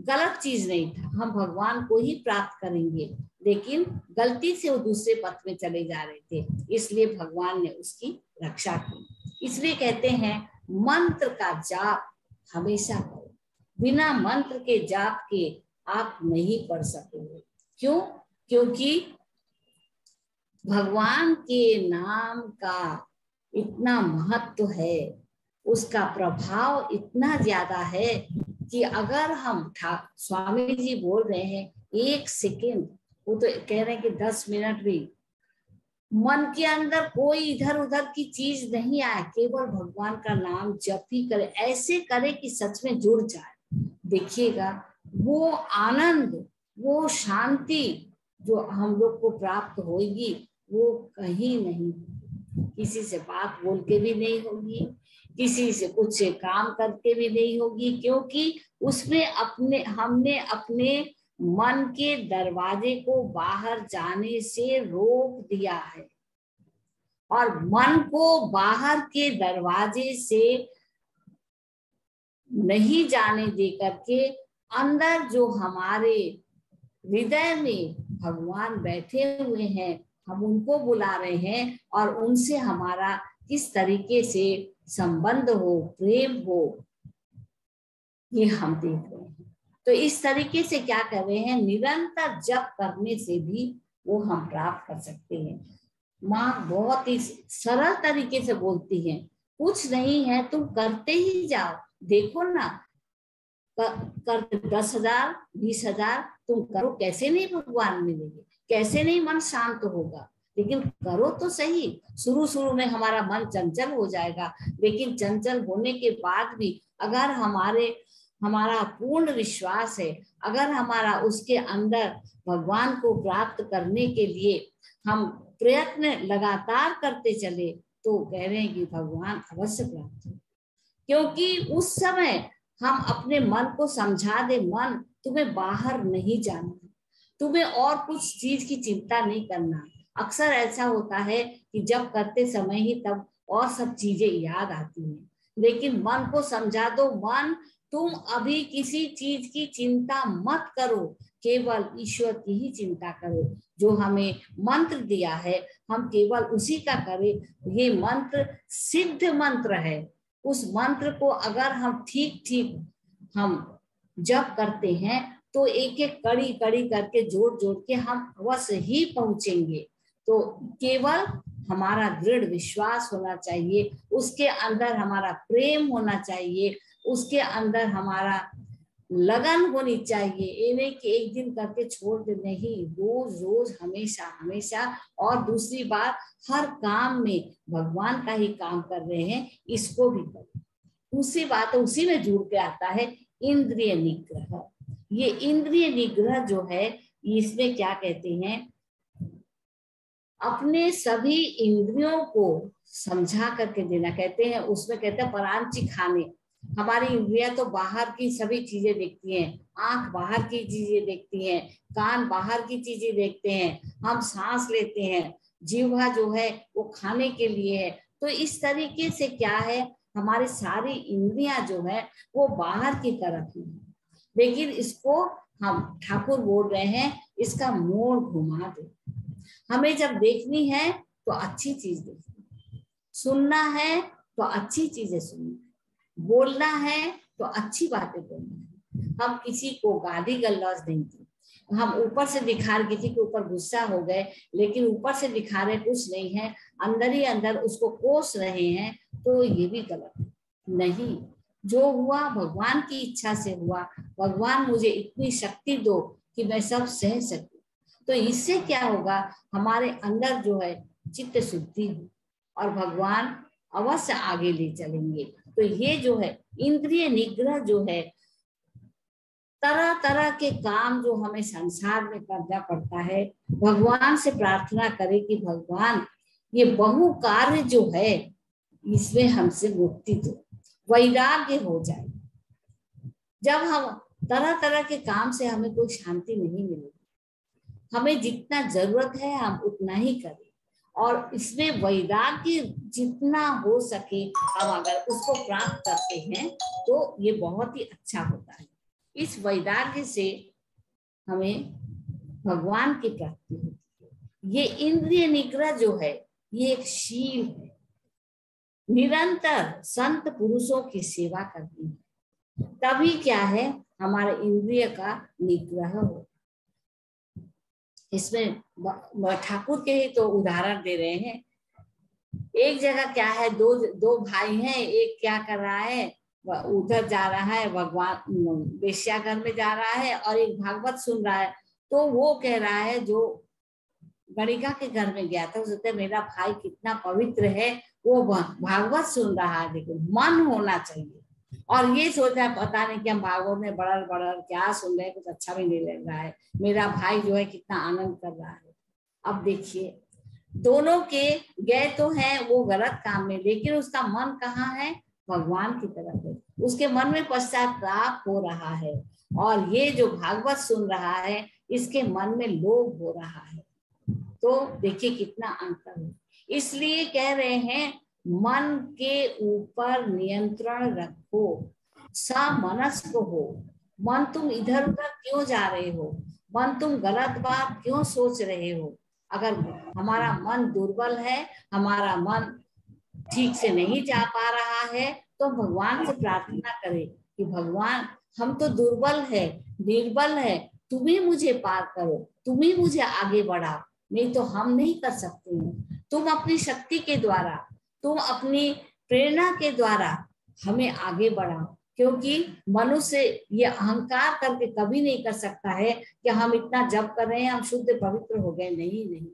गलत चीज नहीं था, हम भगवान को ही प्राप्त करेंगे, लेकिन गलती से वो दूसरे पथ में चले जा रहे थे, इसलिए भगवान ने उसकी रक्षा की। इसलिए कहते हैं मंत्र का जाप हमेशा करो, बिना मंत्र के जाप के आप नहीं पढ़ सकोगे। क्यों? क्योंकि भगवान के नाम का इतना महत्व है, उसका प्रभाव इतना ज्यादा है कि अगर हम स्वामी जी बोल रहे हैं 1 सेकेंड, वो तो कह रहे हैं कि 10 मिनट भी मन के अंदर कोई इधर उधर की चीज नहीं आए, केवल भगवान का नाम जप ही करे, ऐसे करे कि सच में जुड़ जाए। देखिएगा वो आनंद, वो शांति जो हम लोग को प्राप्त होगी वो कहीं नहीं, किसी से बात बोल के भी नहीं होगी, किसी से कुछ काम करके भी नहीं होगी, क्योंकि उसमें हमने अपने मन के दरवाजे को बाहर जाने से रोक दिया है और मन को बाहर के दरवाजे से नहीं जाने दे करके अंदर जो हमारे हृदय में भगवान बैठे हुए हैं हम उनको बुला रहे हैं और उनसे हमारा किस तरीके से संबंध हो, प्रेम हो, ये हम देख रहे हैं। तो इस तरीके से क्या कर रहे हैं, निरंतर जप करने से भी वो हम प्राप्त कर सकते हैं। माँ बहुत ही सरल तरीके से बोलती है, कुछ नहीं है तुम करते ही जाओ, देखो ना कर 10,000 20,000 तुम करो, कैसे नहीं भगवान मिलेंगे, कैसे नहीं मन शांत होगा, लेकिन करो तो सही। शुरू में हमारा मन चंचल हो जाएगा, लेकिन चंचल होने के बाद भी अगर हमारा पूर्ण विश्वास है, अगर हमारा उसके अंदर भगवान को प्राप्त करने के लिए हम प्रयत्न लगातार करते चले तो कह रहे हैं कि भगवान अवश्य प्राप्त हो। क्योंकि उस समय हम अपने मन को समझा दे, मन तुम्हें बाहर नहीं जाना, तुम्हें और कुछ चीज की चिंता नहीं करना। अक्सर ऐसा होता है कि जब करते समय ही तब और सब चीजें याद आती हैं, लेकिन मन को समझा दो, मन तुम अभी किसी चीज की चिंता मत करो, केवल ईश्वर की ही चिंता करो। जो हमें मंत्र दिया है हम केवल उसी का करें। ये मंत्र सिद्ध मंत्र है। उस मंत्र को अगर हम ठीक ठीक हम जप करते हैं तो एक एक कड़ी कड़ी करके जोड़ जोड़ के हम अवश्य ही पहुंचेंगे। तो केवल हमारा दृढ़ विश्वास होना चाहिए, उसके अंदर हमारा प्रेम होना चाहिए, उसके अंदर हमारा लगन होनी चाहिए। ये नहीं कि एक दिन करके छोड़ दे, नहीं, रोज रोज हमेशा हमेशा। और दूसरी बात, हर काम में भगवान का ही काम कर रहे हैं, इसको भी करें। दूसरी बात उसी में जुड़ के आता है इंद्रिय निग्रह। ये इंद्रिय निग्रह जो है इसमें क्या कहते हैं, अपने सभी इंद्रियों को समझा करके देना। कहते हैं उसमें कहते हैं परांची खाने। हमारी इंद्रियां तो बाहर की सभी चीजें देखती हैं, आंख बाहर की चीजें देखती हैं, कान बाहर की चीजें देखते हैं, हम सांस लेते हैं, जीवा जो है वो खाने के लिए है। तो इस तरीके से क्या है, हमारी सारी इंद्रियां जो है वो बाहर की तरफ ही है। लेकिन इसको हम ठाकुर बोल रहे हैं इसका मोड़ घुमा दे। हमें जब देखनी है तो अच्छी चीज देखनी, सुनना है तो अच्छी चीजें सुननी, बोलना है तो अच्छी बातें बोलना है। हम किसी को गाली गलौज नहीं की, हम ऊपर से दिखा रहे, किसी के ऊपर गुस्सा हो गए लेकिन ऊपर से दिखा रहे कुछ नहीं है, अंदर ही अंदर उसको कोस रहे हैं, तो ये भी गलत है। नहीं, जो हुआ भगवान की इच्छा से हुआ। भगवान मुझे इतनी शक्ति दो कि मैं सब सह सकूं। तो इससे क्या होगा, हमारे अंदर जो है चित्त शुद्धि हो और भगवान अवश्य आगे ले चलेंगे। तो ये जो है इंद्रिय निग्रह जो है, तरह तरह के काम जो हमें संसार में करना पड़ता है, भगवान से प्रार्थना करें कि भगवान ये बहु कार्य जो है इसमें हमसे मुक्ति दो, वैराग्य हो जाए। जब हम तरह तरह के काम से हमें कोई शांति नहीं मिलेगी। हमें जितना जरूरत है हम उतना ही करें, और इसमें वैराग्य जितना हो सके हम अगर उसको प्राप्त करते हैं तो ये बहुत ही अच्छा होता है। इस वैराग्य से हमें भगवान की प्राप्ति होती है। ये इंद्रिय निग्रह जो है ये एक शील है, निरंतर संत पुरुषों की सेवा करनी है, तभी क्या है हमारे इंद्रिय का निग्रह हो। इसमें ठाकुर के ही तो उदाहरण दे रहे हैं। एक जगह क्या है, दो भाई हैं, एक क्या कर रहा है, उधर जा रहा है भगवान वेश्या घर में जा रहा है, और एक भागवत सुन रहा है। तो वो कह रहा है जो गणिका के घर में गया था, उसने मेरा भाई कितना पवित्र है, वो भागवत सुन रहा है। देखो मन होना चाहिए, और ये सोच रहा है पता नहीं कि हम भागवत में बड़र बड़र क्या सुन रहे हैं, कुछ अच्छा भी नहीं लग रहा है, मेरा भाई जो है कितना आनंद कर रहा है। अब देखिए दोनों के गए तो हैं वो गलत काम में, लेकिन उसका मन कहाँ है, भगवान की तरफ है। उसके मन में पश्चाताप हो रहा है, और ये जो भागवत सुन रहा है इसके मन में लोभ हो रहा है। तो देखिए कितना अंतर है। इसलिए कह रहे हैं मन के ऊपर नियंत्रण रखो, समनस्क हो। मन तुम इधर उधर क्यों जा रहे हो, मन तुम गलत बात क्यों सोच रहे हो। अगर हमारा मन दुर्बल है, हमारा मन ठीक से नहीं जा पा रहा है, तो भगवान से प्रार्थना करें कि भगवान हम तो दुर्बल है, निर्बल है, तुम ही मुझे पार करो, तुम ही मुझे आगे बढ़ाओ, नहीं तो हम नहीं कर सकते हैं। तुम अपनी शक्ति के द्वारा, तुम अपनी प्रेरणा के द्वारा हमें आगे बढ़ाओ, क्योंकि मनुष्य ये अहंकार करके कभी नहीं कर सकता है कि हम इतना जप कर रहे हैं, हम शुद्ध पवित्र हो गए। नहीं,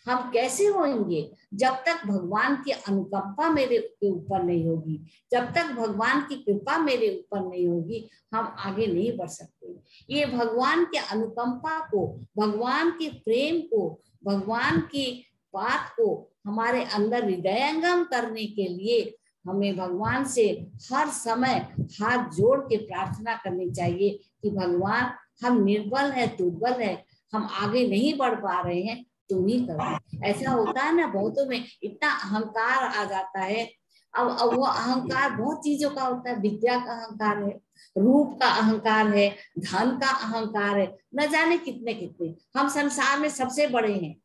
हम कैसे होंगे जब तक भगवान की अनुकंपा मेरे ऊपर नहीं होगी, जब तक भगवान की कृपा मेरे ऊपर नहीं होगी, हम आगे नहीं बढ़ सकते। ये भगवान के अनुकंपा को, भगवान के प्रेम को, भगवान की बात को हमारे अंदर हृदयंगम करने के लिए हमें भगवान से हर समय हाथ जोड़ के प्रार्थना करनी चाहिए कि भगवान हम निर्बल है, दुर्बल है, हम आगे नहीं बढ़ पा रहे हैं, तुम ही करो। ऐसा होता है ना, बहुतों में इतना अहंकार आ जाता है। अब वो अहंकार बहुत चीजों का होता है, विद्या का अहंकार है, रूप का अहंकार है, धन का अहंकार है, न जाने कितने कितने। हम संसार में सबसे बड़े हैं,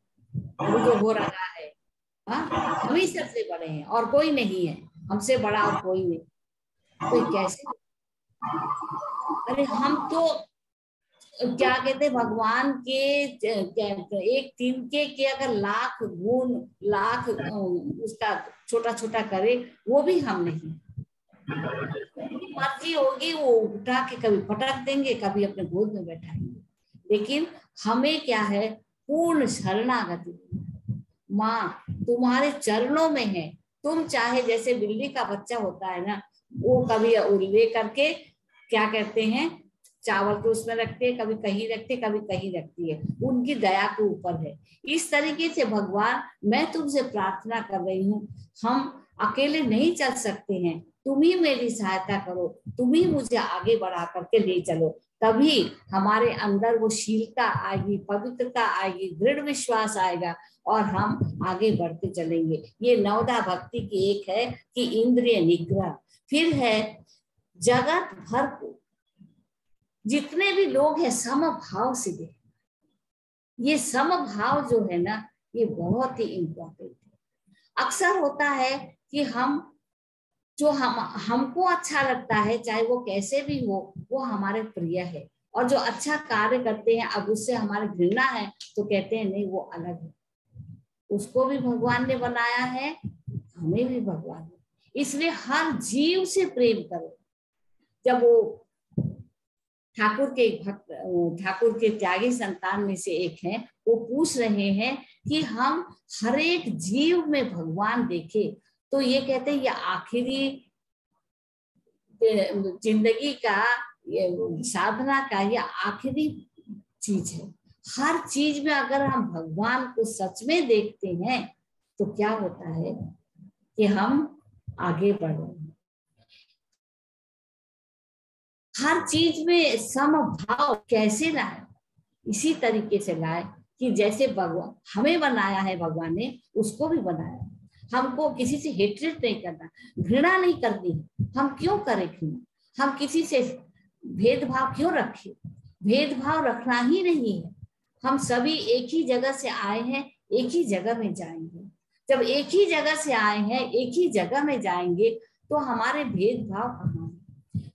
अभी जो हो रहा है, हाँ, हम ही सबसे बड़े हैं और कोई नहीं है, हमसे बड़ा और कोई नहीं। कोई कैसे, अरे हम तो क्या कहते हैं, भगवान के एक तिनके के अगर लाख गुण, लाख उसका छोटा छोटा करे, वो भी हम नहीं। मर्जी होगी वो उठा के कभी पटक देंगे, कभी अपने गोद में बैठाएंगे। लेकिन हमें क्या है, पूर्ण शरणागति। माँ तुम्हारे चरणों में है, तुम चाहे जैसे बिल्ली का बच्चा होता है ना, वो कभी ले करके क्या कहते हैं, चावल को उसमें रखते हैं, कभी कहीं रखते, कभी कहीं रखती है, उनकी दया के ऊपर है। इस तरीके से भगवान, मैं तुमसे प्रार्थना कर रही हूँ, हम अकेले नहीं चल सकते हैं, तुम ही मेरी सहायता करो, तुम ही मुझे आगे बढ़ा करके ले चलो, तभी हमारे अंदर वो शीलता आएगी, पवित्रता आएगी, दृढ़ विश्वास आएगा और हम आगे बढ़ते चलेंगे। ये नवदा भक्ति की एक है कि इंद्रिय निग्रह। फिर है जगत भर को जितने भी लोग हैं समभाव से देख। ये समभाव जो है ना, ये बहुत ही इम्पोर्टेंट है। अक्सर होता है कि हम जो हमको अच्छा लगता है, चाहे वो कैसे भी हो, वो हमारे प्रिय है, और जो अच्छा कार्य करते हैं अब उससे हमारी घृणा है तो कहते हैं नहीं वो अलग है। उसको भी भगवान ने बनाया है, हमें भी भगवान ने, इसलिए हर जीव से प्रेम करो। जब वो ठाकुर के भक्त, ठाकुर के त्यागी संतान में से एक हैं, वो पूछ रहे हैं कि हम हर एक जीव में भगवान देखें, तो ये कहते हैं ये आखिरी जिंदगी का, ये साधना का ये आखिरी चीज है। हर चीज में अगर हम भगवान को सच में देखते हैं तो क्या होता है कि हम आगे बढ़ रहे हैं। हर चीज में समभाव कैसे लाए, इसी तरीके से लाए कि जैसे भगवान हमें बनाया है, भगवान ने उसको भी बनाया। हमको किसी से हेट्रेट नहीं करना, घृणा नहीं करनी। हम क्यों करें घृणा, हम किसी से भेदभाव क्यों रखें, भेदभाव रखना ही नहीं है। हम सभी एक ही जगह से आए हैं, एक ही जगह में जाएंगे। जब एक ही जगह से आए हैं, एक ही जगह में जाएंगे, तो हमारे भेदभाव कहाँ है।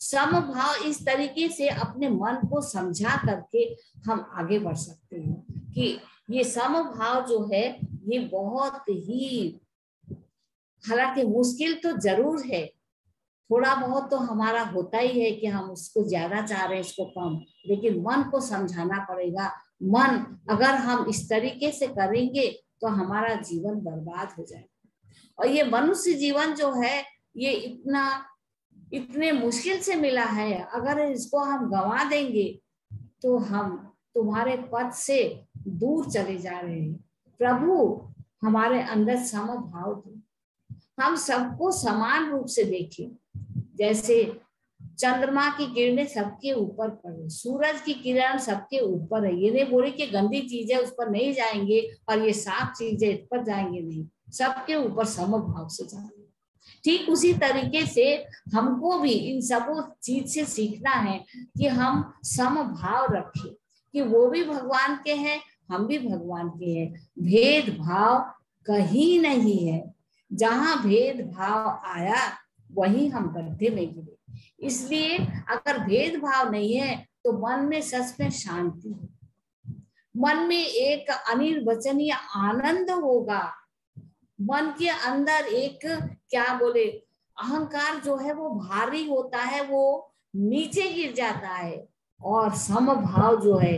समभाव, इस तरीके से अपने मन को समझा करके हम आगे बढ़ सकते हैं कि ये समभाव जो है ये बहुत ही, हालांकि मुश्किल तो जरूर है, थोड़ा बहुत तो हमारा होता ही है कि हम उसको ज्यादा चाह रहे हैं, इसको कम, लेकिन मन को समझाना पड़ेगा। मन अगर हम इस तरीके से करेंगे तो हमारा जीवन बर्बाद हो जाएगा। और ये मनुष्य जीवन जो है ये इतने मुश्किल से मिला है, अगर इसको हम गंवा देंगे तो हम तुम्हारे पद से दूर चले जा रहे हैं। प्रभु हमारे अंदर समभाव दो, हम सबको समान रूप से देखें। जैसे चंद्रमा की किरणें सबके ऊपर पड़े, सूरज की किरण सबके ऊपर है, ये नहीं बोले कि गंदी चीज है उस पर नहीं जाएंगे और ये साफ चीज है इस पर जाएंगे, नहीं, सबके ऊपर समभाव से जाएंगे। ठीक उसी तरीके से हमको भी इन सब चीज से सीखना है कि हम समभाव रखें, कि वो भी भगवान के हैं, हम भी भगवान के हैं। भेदभाव कहीं नहीं है, जहां भेदभाव आया वही हम गड्ढे में गिरे। इसलिए अगर भेदभाव नहीं है तो मन में सच में शांति है, मन में एक अनिर्वचनीय आनंद होगा, मन के अंदर एक क्या बोले, अहंकार जो है वो भारी होता है, वो नीचे गिर जाता है। और समभाव जो है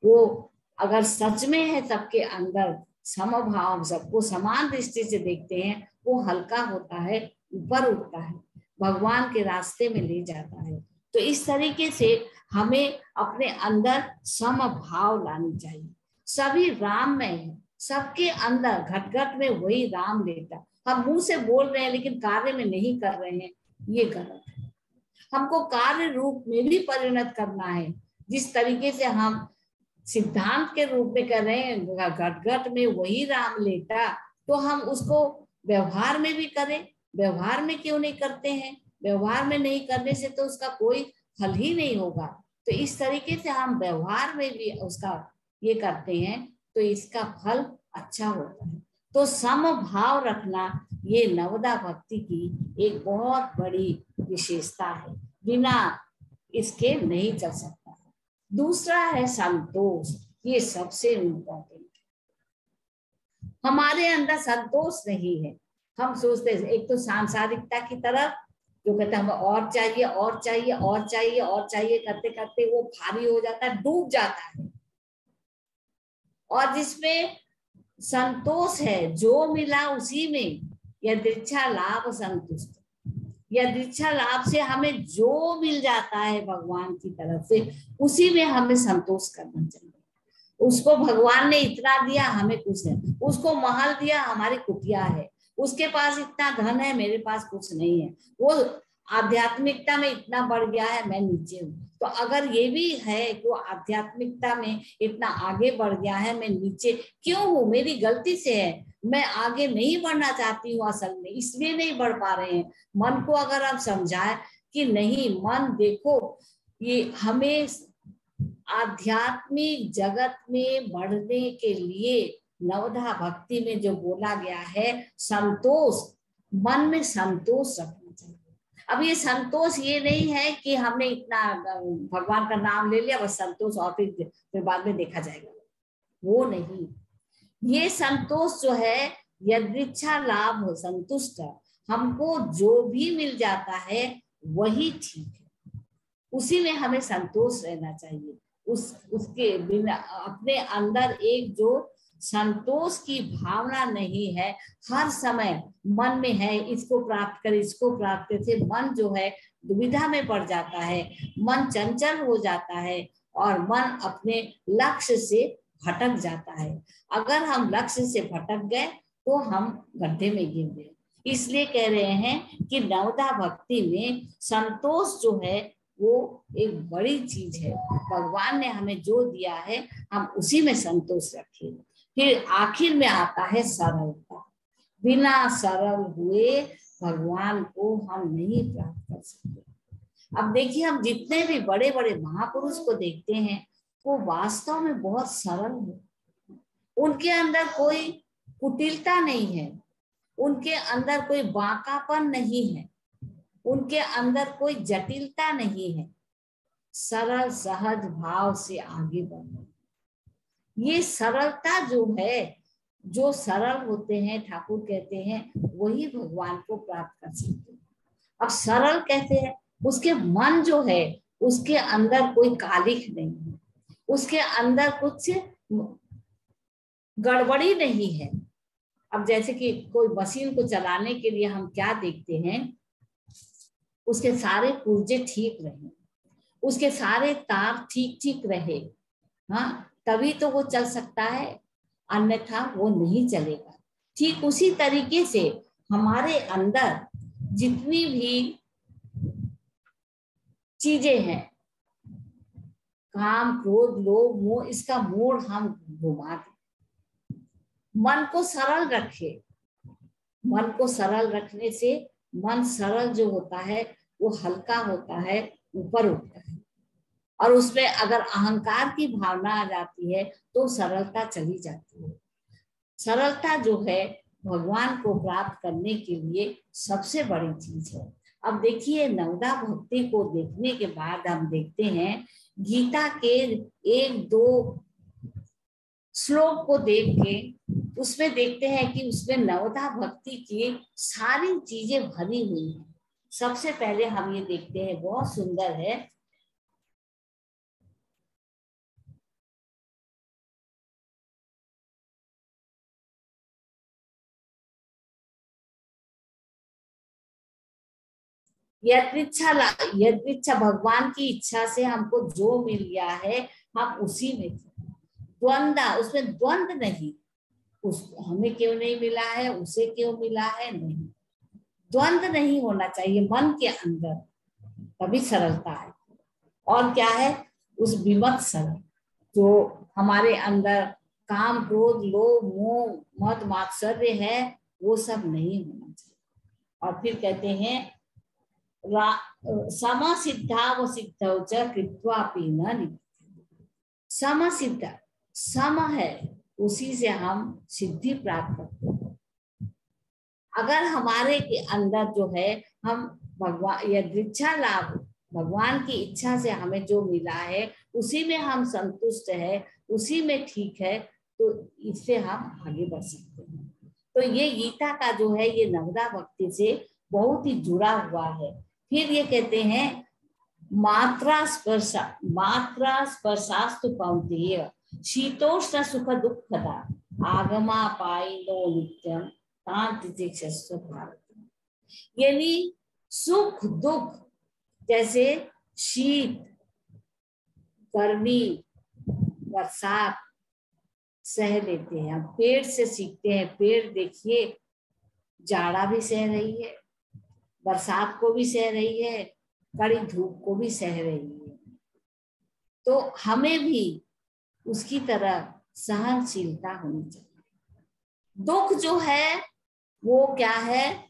वो अगर सच में है सबके अंदर, समभाव सबको समान दृष्टि से देखते हैं, वो हल्का होता है, ऊपर उठता है, भगवान के रास्ते में ले जाता है। तो इस तरीके से हमें अपने अंदर समभाव लानी चाहिए। सभी राम में है, सबके अंदर घट घट में वही राम लेता। हम मुंह से बोल रहे हैं लेकिन कार्य में नहीं कर रहे हैं, ये गलत है। हमको कार्य रूप में भी परिणत करना है। जिस तरीके से हम सिद्धांत के रूप में कर रहे हैं, घट घट में वही राम लेटा, तो हम उसको व्यवहार में भी करें। व्यवहार में क्यों नहीं करते हैं? व्यवहार में नहीं करने से तो उसका कोई फल ही नहीं होगा। तो इस तरीके से हम व्यवहार में भी उसका ये करते हैं तो इसका फल अच्छा होता है। तो सम भाव रखना ये नवदा भक्ति की एक बहुत बड़ी विशेषता है, बिना इसके नहीं चल सकता। दूसरा है संतोष, ये सबसे इम्पोर्टेंट। हमारे अंदर संतोष नहीं है, हम सोचते हैं एक तो सांसारिकता की तरफ जो कहते हैं हमें और चाहिए और चाहिए और चाहिए और चाहिए, करते करते वो भारी हो जाता है, डूब जाता है। और जिसमें संतोष है, जो मिला उसी में, यदृच्छा लाभ संतुष्ट, यदृच्छा लाभ से हमें जो मिल जाता है भगवान की तरफ से उसी में हमें संतोष करना चाहिए। उसको भगवान ने इतना दिया, हमें कुछ नहीं। उसको महल दिया, हमारी कुटिया है। उसके पास इतना धन है, मेरे पास कुछ नहीं है। वो आध्यात्मिकता में इतना बढ़ गया है, मैं नीचे हूँ। तो अगर ये भी है कि वो आध्यात्मिकता में इतना आगे बढ़ गया है, मैं नीचे क्यों हूँ? मेरी गलती से है, मैं आगे नहीं बढ़ना चाहती हूँ, असल में इसलिए नहीं बढ़ पा रहे हैं। मन को अगर आप समझाए कि नहीं मन देखो, ये हमें आध्यात्मिक जगत में बढ़ने के लिए नवधा भक्ति में जो बोला गया है संतोष, मन में संतोष रखना चाहिए। अब ये संतोष ये नहीं है कि हमने इतना भगवान का नाम ले लिया बस संतोष और फिर बाद में देखा जाएगा, वो नहीं। ये संतोष जो है यदृच्छा लाभ संतुष्ट, हमको जो भी मिल जाता है वही ठीक है, उसी में हमें संतोष रहना चाहिए। उसके बिना अपने अंदर एक जो संतोष की भावना नहीं है, हर समय मन में है इसको प्राप्त कर इसको प्राप्त कर, से मन जो है दुविधा में पड़ जाता है, मन चंचल हो जाता है और मन अपने लक्ष्य से भटक जाता है। अगर हम लक्ष्य से भटक गए तो हम गड्ढे में गिर गए। इसलिए कह रहे हैं कि नवदा भक्ति में संतोष जो है वो एक बड़ी चीज है। भगवान ने हमें जो दिया है हम उसी में संतोष रखें। फिर आखिर में आता है सरलता। बिना सरल हुए भगवान को हम नहीं प्राप्त कर सकते। अब देखिए हम जितने भी बड़े बड़े महापुरुष को देखते हैं वो वास्तव में बहुत सरल है, उनके अंदर कोई कुटिलता नहीं है, उनके अंदर कोई बांकापन नहीं है, उनके अंदर कोई जटिलता नहीं है, सरल सहज भाव से आगे बढ़ना। ये सरलता जो है, जो सरल होते हैं ठाकुर कहते हैं वही भगवान को प्राप्त कर सकते हैं। अब सरल कहते हैं उसके मन जो है उसके अंदर कोई कालिख नहीं है, उसके अंदर कुछ गड़बड़ी नहीं है। अब जैसे कि कोई मशीन को चलाने के लिए हम क्या देखते हैं, उसके सारे पुर्जे ठीक रहे, उसके सारे तार ठीक ठीक रहे, हाँ तभी तो वो चल सकता है, अन्यथा वो नहीं चलेगा। ठीक उसी तरीके से हमारे अंदर जितनी भी चीजें हैं, काम क्रोध लोभ मोह, इसका मोड़ हम घुमा दें। मन को सरल रखे, मन को सरल रखने से मन सरल जो होता है वो हल्का होता है, ऊपर उठता है। और उसमें अगर अहंकार की भावना आ जाती है तो सरलता चली जाती है। सरलता जो है भगवान को प्राप्त करने के लिए सबसे बड़ी चीज है। अब देखिए नवदा भक्ति को देखने के बाद हम देखते हैं गीता के 1-2 श्लोक को देख के उसमें देखते हैं कि उसमें नवदा भक्ति की सारी चीजें भरी हुई हैं। सबसे पहले हम ये देखते हैं, बहुत सुंदर है, यदृच्छा भगवान की इच्छा से हमको जो मिल गया है हम उसी में द्वंद्व, उसमें द्वंद्व नहीं, हमें क्यों नहीं मिला है उसे क्यों मिला है, नहीं, द्वंद्व नहीं होना चाहिए मन के अंदर, तभी सरलता है। और क्या है उस विमत सरल जो हमारे अंदर काम, क्रोध, लोभ, मोह, मद, मात्सर्य है, वो सब नहीं होना चाहिए। और फिर कहते हैं सम सिद्धा व सिद्धौ च कृत्वापि न निबध्यते। सम सिद्ध, सम है, उसी से हम सिद्धि प्राप्त करते हैं। अगर हमारे के अंदर जो है हम भगवान यदृच्छा लाभ, भगवान की इच्छा से हमें जो मिला है उसी में हम संतुष्ट है, उसी में ठीक है, तो इससे हम आगे बढ़ सकते हैं। तो ये गीता का जो है ये नवदा भक्ति से बहुत ही जुड़ा हुआ है। फिर ये कहते हैं मात्रा स्पर्शास्तु कौन्तेय शीतोष्ण सुख दुःखदा आगमापायिनो नित्यं तान्तितिक्षस्व भारत। यानी सुख दुख, जैसे शीत, गर्मी, बरसात सह लेते हैं, हम पेड़ से सीखते हैं। पेड़ देखिए जाड़ा भी सह रही है, बरसात को भी सह रही है, कड़ी धूप को भी सह रही है। तो हमें भी उसकी तरह सहनशीलता होनी चाहिए। दुख जो है वो क्या है,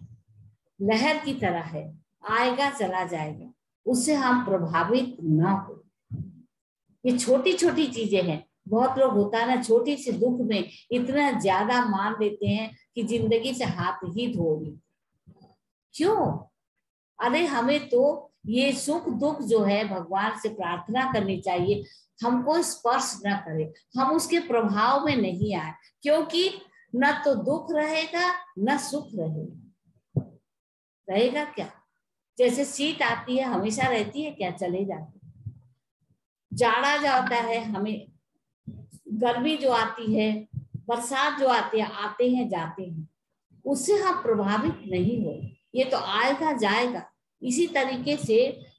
लहर की तरह है, आएगा चला जाएगा, उससे हम प्रभावित ना हो। ये छोटी छोटी चीजें हैं। बहुत लोग होता है ना, छोटी सी दुख में इतना ज्यादा मान लेते हैं कि जिंदगी से हाथ ही धो लेते। क्यों? अरे हमें तो ये सुख दुख जो है भगवान से प्रार्थना करनी चाहिए, हमको स्पर्श न करे, हम उसके प्रभाव में नहीं आए, क्योंकि न तो दुख रहेगा न सुख रहेगा। रहेगा क्या? जैसे शीत आती है हमेशा रहती है क्या? चले जाती है। जाड़ा जाता है, हमें गर्मी जो आती है, बरसात जो आती है, आते हैं जाते हैं, उससे हम प्रभावित नहीं हो। ये तो आएगा जाएगा। इसी तरीके से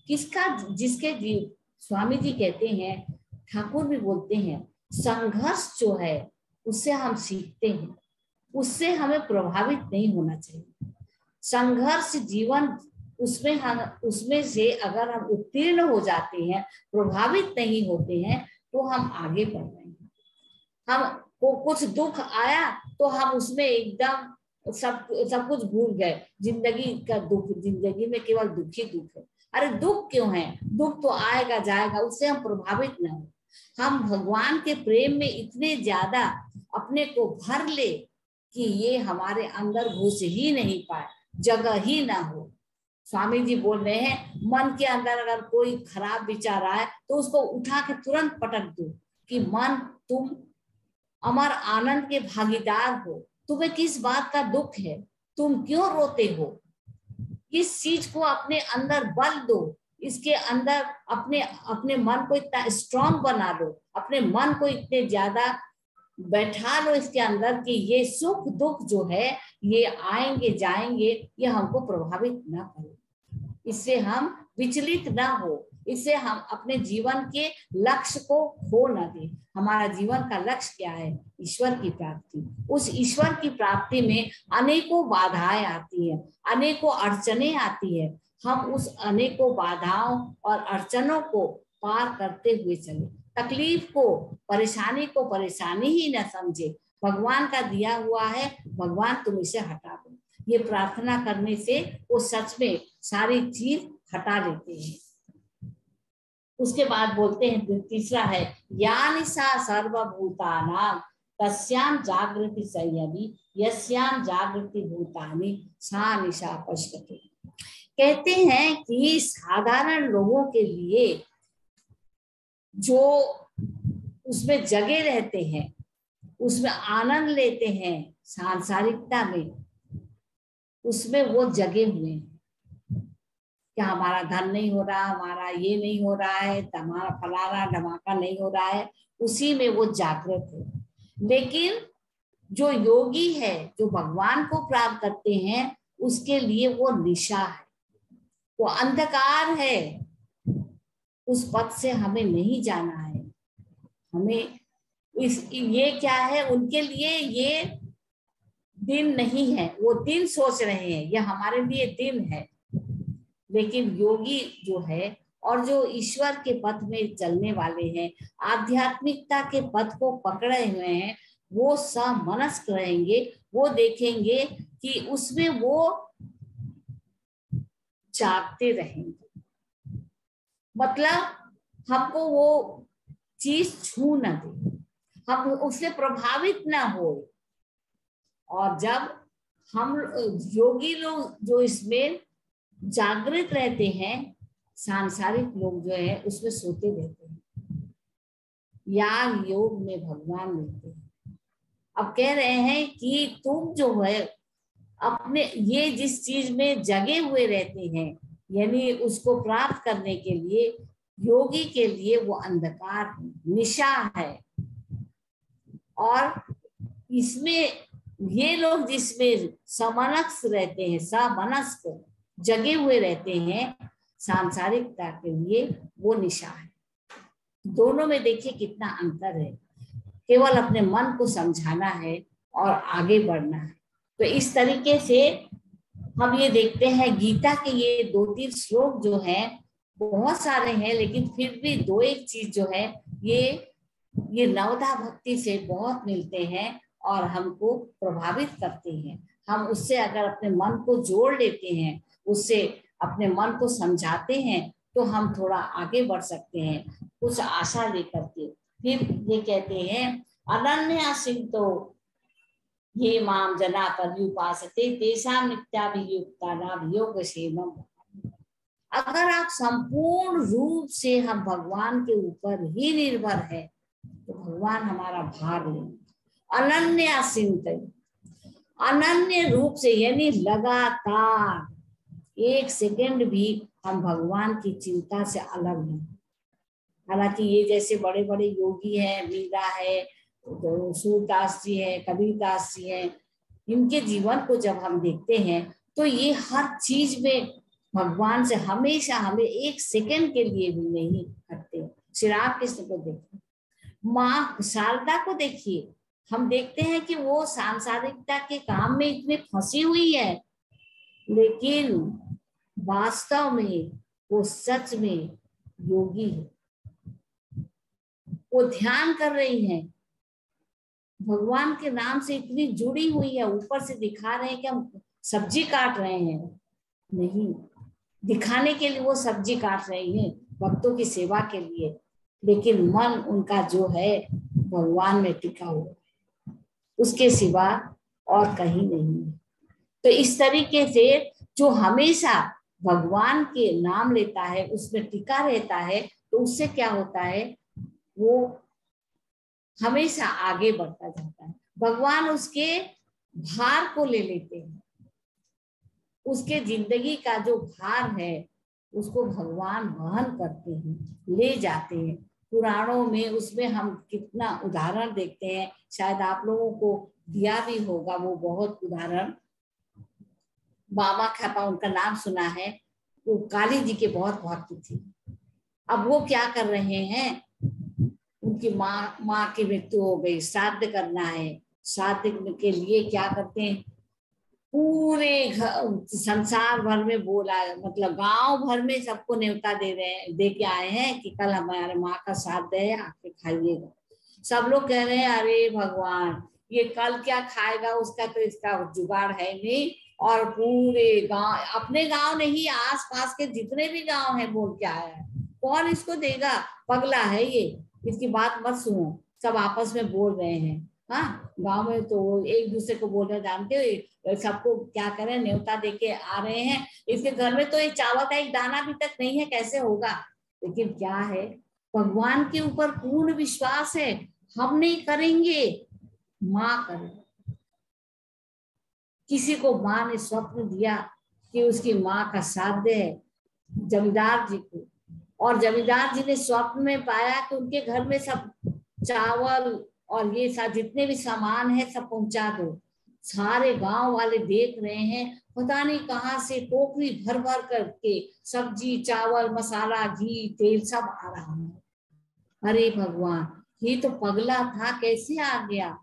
किसका, जिसके जीव, स्वामी जी कहते हैं, ठाकुर भी बोलते हैं, संघर्ष जो है उससे हम सीखते हैं, उससे हमें प्रभावित नहीं होना चाहिए। संघर्ष जीवन, उसमें से अगर हम उत्तीर्ण हो जाते हैं, प्रभावित नहीं होते हैं, तो हम आगे बढ़ रहे हैं। हमको कुछ दुख आया तो हम उसमें एकदम सब कुछ भूल गए। जिंदगी का दुख, जिंदगी में केवल दुख ही दुख है। अरे दुख क्यों है? दुख तो आएगा जाएगा, उससे हम प्रभावित न हो। हम भगवान के प्रेम में इतने ज्यादा अपने को भर ले कि ये हमारे अंदर घुस ही नहीं पाए, जगह ही ना हो। स्वामी जी बोल रहे हैं, मन के अंदर अगर कोई खराब विचार आए तो उसको उठा के तुरंत पटक दो कि मन, तुम अमर आनंद के भागीदार हो, तुम्हें किस बात का दुख है, तुम क्यों रोते हो? इस चीज को अपने अंदर बल दो, इसके अंदर अपने मन को इतना स्ट्रांग बना लो, अपने मन को इतने ज्यादा बैठा लो इसके अंदर कि ये सुख दुख जो है ये आएंगे जाएंगे, ये हमको प्रभावित ना करे, इससे हम विचलित ना हो, इससे हम अपने जीवन के लक्ष्य को खो न दें। हमारा जीवन का लक्ष्य क्या है? ईश्वर की प्राप्ति। उस ईश्वर की प्राप्ति में अनेकों बाधाएं आती है, अनेकों अड़चने आती है। हम उस अनेकों बाधाओं और अड़चनों को पार करते हुए चले, तकलीफ को, परेशानी को परेशानी ही न समझे। भगवान का दिया हुआ है, भगवान तुम इसे हटा दो, ये प्रार्थना करने से वो सच में सारी चीज हटा लेते हैं। उसके बाद बोलते हैं, तीसरा है या निशा सर्वभूतानां तस्यां जागृति संयमी यस्यां जागृति भूतानि सा निशा पश्यते। कहते हैं कि साधारण लोगों के लिए जो उसमें जगे रहते हैं, उसमें आनंद लेते हैं, सांसारिकता में, उसमें वो जगे हुए हैं। क्या हमारा धन नहीं हो रहा, हमारा ये नहीं हो रहा है, हमारा फलाना धमाका नहीं हो रहा है, उसी में वो जागृत है। लेकिन जो योगी है, जो भगवान को प्राप्त करते हैं, उसके लिए वो निशा है, वो अंधकार है। उस पथ से हमें नहीं जाना है। हमें ये क्या है, उनके लिए ये दिन नहीं है, वो दिन सोच रहे हैं, ये हमारे लिए दिन है। लेकिन योगी जो है और जो ईश्वर के पथ में चलने वाले हैं, आध्यात्मिकता के पथ को पकड़े हुए हैं, वो समनस्क रहेंगे। वो देखेंगे कि उसमें वो जागते रहेंगे, मतलब हमको वो चीज छू न दे, हम उससे प्रभावित ना हो। और जब हम योगी लोग जो इसमें जागृत रहते हैं, सांसारिक लोग जो है उसमें सोते रहते हैं। याग योग में भगवान रहते हैं। अब कह रहे हैं कि तुम जो है अपने ये जिस चीज में जगे हुए रहते हैं, यानी उसको प्राप्त करने के लिए योगी के लिए वो अंधकार है, निशा है। और इसमें ये लोग जिसमें समनस्क रहते हैं, समनस्क जगे हुए रहते हैं, सांसारिकता के लिए वो निशा है। दोनों में देखिए कितना अंतर है। केवल अपने मन को समझाना है और आगे बढ़ना है। तो इस तरीके से हम ये देखते हैं गीता के ये 2-3 श्लोक जो हैं, बहुत सारे हैं, लेकिन फिर भी 2-1 चीज जो है ये नवधा भक्ति से बहुत मिलते हैं और हमको प्रभावित करते हैं। हम उससे अगर अपने मन को जोड़ लेते हैं, उससे अपने मन को समझाते हैं, तो हम थोड़ा आगे बढ़ सकते हैं कुछ आशा लेकर के। फिर ये कहते हैं अनन्यासिंतो ये माम जना पर्युपासते तेषां नित्याभियुक्तानां योगक्षेमम्। अगर आप संपूर्ण रूप से हम भगवान के ऊपर ही निर्भर है, तो भगवान हमारा भार लेंगे। अनन्यासिंत, अनन्य रूप से, यानी लगातार 1 सेकंड भी हम भगवान की चिंता से अलग नहीं। हालांकि ये जैसे बड़े बड़े योगी हैं, मीरा है, तो सूरदास जी है, कबीरदास जी है, इनके जीवन को जब हम देखते हैं तो ये हर चीज में भगवान से हमेशा, हमें 1 सेकंड के लिए भी नहीं हटते। श्री राम कृष्ण को देखिए, माँ शारदा को देखिए, हम देखते हैं कि वो सांसारिकता के काम में इतनी फंसी हुई है, लेकिन वास्तव में वो सच में योगी है। वो ध्यान कर रही है, भगवान के नाम से इतनी जुड़ी हुई है। ऊपर से दिखा रहे हैं कि हम सब्जी काट रहे हैं, नहीं, दिखाने के लिए वो सब्जी काट रही है भक्तों की सेवा के लिए, लेकिन मन उनका जो है भगवान में टिका हुआ है, उसके सिवा और कहीं नहीं है। तो इस तरीके से जो हमेशा भगवान के नाम लेता है, उसमें टिका रहता है, तो उससे क्या होता है, वो हमेशा आगे बढ़ता जाता है। भगवान उसके भार को ले लेते हैं, उसके जिंदगी का जो भार है उसको भगवान वहन करते हैं, ले जाते हैं। पुराणों में उसमें हम कितना उदाहरण देखते हैं, शायद आप लोगों को दिया भी होगा वो बहुत उदाहरण। बाबा खापा उनका नाम सुना है, वो काली जी के बहुत भक्त थे। अब वो क्या कर रहे हैं, उनकी माँ की मृत्यु हो गई, श्राद्ध करना है। श्राद्ध के लिए क्या करते हैं, पूरे संसार भर में बोला, मतलब गांव भर में सबको न्योता दे के आए हैं कि कल हमारे माँ का श्राद्ध है, आके खाइएगा। सब लोग कह रहे हैं अरे भगवान, ये कल क्या खाएगा, उसका तो इसका जुगाड़ है नहीं। और पूरे गांव, अपने गांव नहीं, आस पास के जितने भी गांव हैं बोल के आया है, कौन इसको देगा, पगला है ये, इसकी बात मत सुनो। सब आपस में बोल रहे हैं। हाँ, गांव में तो एक दूसरे को बोल रहे, जानते हो सबको क्या करें, न्योता देके आ रहे हैं, इसके घर में तो एक चावल का एक दाना भी तक नहीं है, कैसे होगा। लेकिन क्या है, भगवान के ऊपर पूर्ण विश्वास है, हम नहीं करेंगे, माँ करें। किसी को माँ ने स्वप्न दिया कि उसकी माँ का श्राद्ध है, जमींदार जी को, और जमींदार जी ने स्वप्न में पाया कि उनके घर में सब चावल और ये सब जितने भी सामान है सब पहुंचा दो। सारे गांव वाले देख रहे हैं, पता नहीं कहाँ से टोकरी भर भर करके सब्जी, चावल, मसाला, घी, तेल सब आ रहा है। अरे भगवान, ये तो पगला था, कैसे आ गया।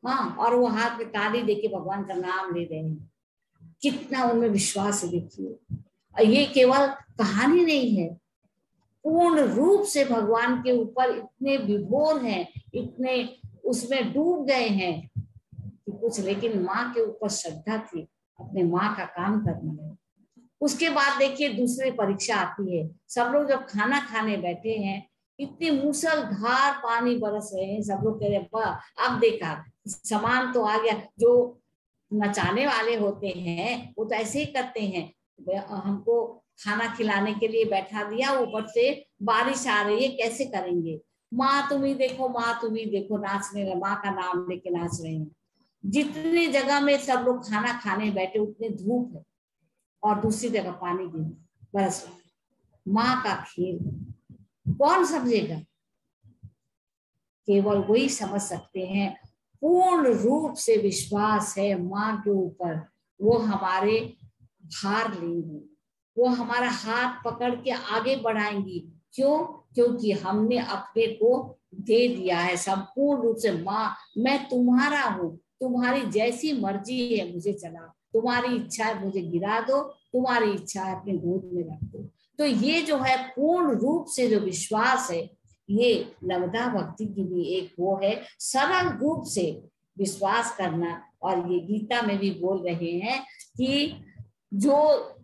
हाँ, और वो हाथ में ताली देके भगवान का नाम ले रहे हैं, कितना उनमें विश्वास है। देखिए, ये केवल कहानी नहीं है, पूर्ण रूप से भगवान के ऊपर इतने विभोर हैं, इतने उसमें डूब गए हैं कि कुछ, लेकिन माँ के ऊपर श्रद्धा थी, अपने माँ का काम करने लगे। उसके बाद देखिए दूसरी परीक्षा आती है। सब लोग जब खाना खाने बैठे हैं, इतनी मूसलधार पानी बरस रहे हैं, सब लोग कह रहे वाह, अब देखा सामान तो आ गया। जो नचाने वाले होते हैं वो तो ऐसे ही करते हैं, हमको खाना खिलाने के लिए बैठा दिया, ऊपर से बारिश आ रही है, कैसे करेंगे, माँ तुम ही देखो, माँ तुम ही देखो, नाचने, माँ का नाम लेके नाच रहे हैं। जितनी जगह में सब लोग खाना खाने बैठे उतने धूप है और दूसरी जगह पानी गिर बरस रहा है। माँ का खेल कौन समझेगा? केवल वही समझ सकते हैं। पूर्ण रूप से विश्वास है माँ के ऊपर, वो हमारे भार लेंगी, वो हमारा हाथ पकड़ के आगे बढ़ाएंगी। क्यों? क्योंकि हमने अपने को दे दिया है संपूर्ण रूप से। माँ मैं तुम्हारा हूँ, तुम्हारी जैसी मर्जी है मुझे चलाओ, तुम्हारी इच्छा है मुझे गिरा दो, तुम्हारी इच्छा है अपने गोद में रख दो। तो ये जो है पूर्ण रूप से जो विश्वास है, ये नवदा भक्ति की भी एक वो है, सरल रूप से विश्वास करना। और ये गीता में भी बोल रहे हैं कि जो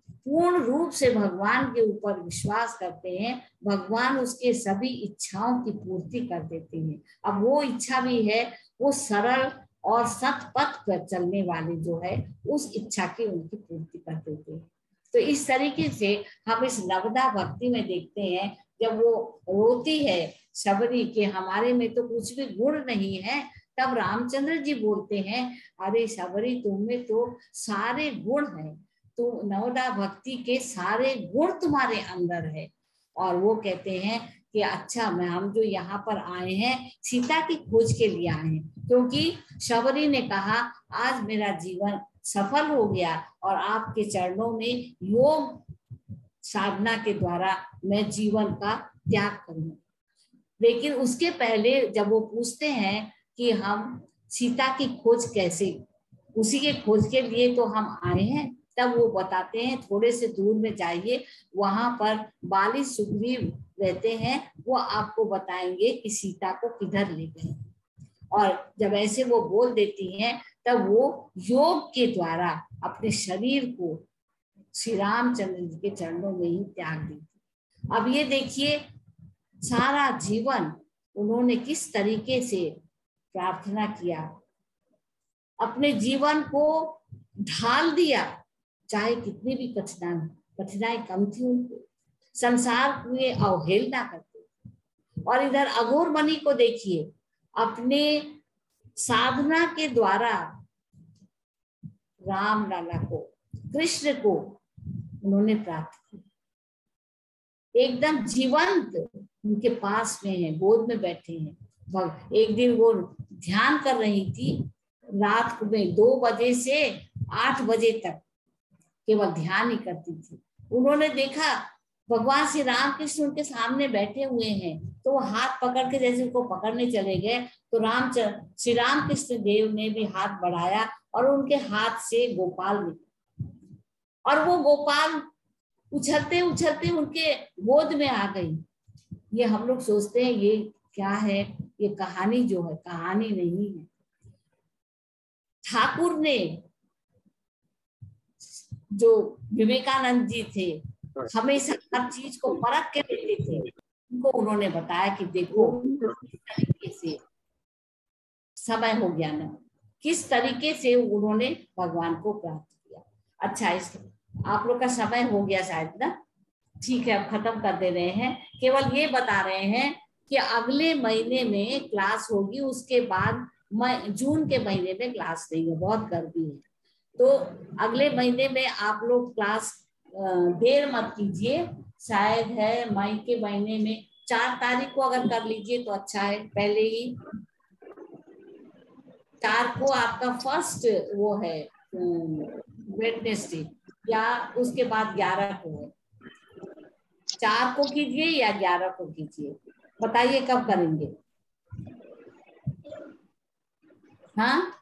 पूर्ण रूप से भगवान के ऊपर विश्वास करते हैं, भगवान उसके सभी इच्छाओं की पूर्ति कर देते हैं। अब वो इच्छा भी है, वो सरल और सत पथ पर चलने वाले जो है, उस इच्छा की उनकी पूर्ति कर देते हैं। तो इस तरीके से हम इस नवदा भक्ति में देखते हैं, जब वो रोती है शबरी के हमारे में तो कुछ भी गुण नहीं है, तब रामचंद्र जी बोलते हैं अरे शबरी तुम में तो सारे गुण हैं, तो नवदा भक्ति के सारे गुण तुम्हारे अंदर है। और वो कहते हैं कि अच्छा, मैं हम जो यहाँ पर आए हैं सीता की खोज के लिए आए हैं, क्योंकि शबरी ने कहा आज मेरा जीवन सफल हो गया और आपके चरणों में योग साधना के द्वारा मैं जीवन का त्याग करूं। लेकिन उसके पहले जब वो पूछते हैं कि हम सीता की खोज कैसे, उसी के खोज के लिए तो हम आए हैं, तब वो बताते हैं थोड़े से दूर में जाइए, वहां पर बाली सुग्रीव रहते हैं, वो आपको बताएंगे कि सीता को किधर ले गए। और जब ऐसे वो बोल देती हैं, तब वो योग के द्वारा अपने शरीर को श्री रामचंद्र जी के चरणों में ही त्याग दी। अब ये देखिए सारा जीवन उन्होंने किस तरीके से प्रार्थना किया, अपने जीवन को ढाल दिया, चाहे कितनी भी कठिनाई कम थी उनको, संसार में अवहेलना करते। और इधर अघोर मणि को देखिए, अपने साधना के द्वारा राम लाला को, कृष्ण को उन्होंने प्राप्त किया, एकदम जीवंत उनके पास में है, गोद में बैठे हैं। एक दिन वो ध्यान कर रही थी, रात में 2 बजे से 8 बजे तक केवल ध्यान ही करती थी। उन्होंने देखा भगवान श्री राम कृष्ण उनके सामने बैठे हुए हैं, तो वो हाथ पकड़ के जैसे उनको पकड़ने चले गए, तो श्री राम कृष्ण देव ने भी हाथ बढ़ाया और उनके हाथ से गोपाल निकला, और वो गोपाल उछलते उछलते उनके गोद में आ गई। ये हम लोग सोचते हैं ये क्या है, ये कहानी जो है कहानी नहीं है। ठाकुर ने, जो विवेकानंद जी थे, हमेशा हर चीज को परख के देते थे, उनको उन्होंने बताया कि देखो किस तरीके से समय हो गया ना, किस तरीके से उन्होंने भगवान को प्राप्त किया। अच्छा, इस आप लोग का समय हो गया शायद ना, ठीक है, अब खत्म कर दे रहे हैं। केवल ये बता रहे हैं कि अगले महीने में क्लास होगी, उसके बाद जून के महीने में क्लास नहीं है, बहुत गर्मी है। तो अगले महीने में आप लोग क्लास देर मत कीजिए, शायद है मई के महीने में 4 तारीख को अगर कर लीजिए तो अच्छा है। पहले ही 4 को आपका फर्स्ट वो है वेडनेसडे, या उसके बाद 11 को है। 4 को कीजिए या 11 को कीजिए, बताइए कब करेंगे। हाँ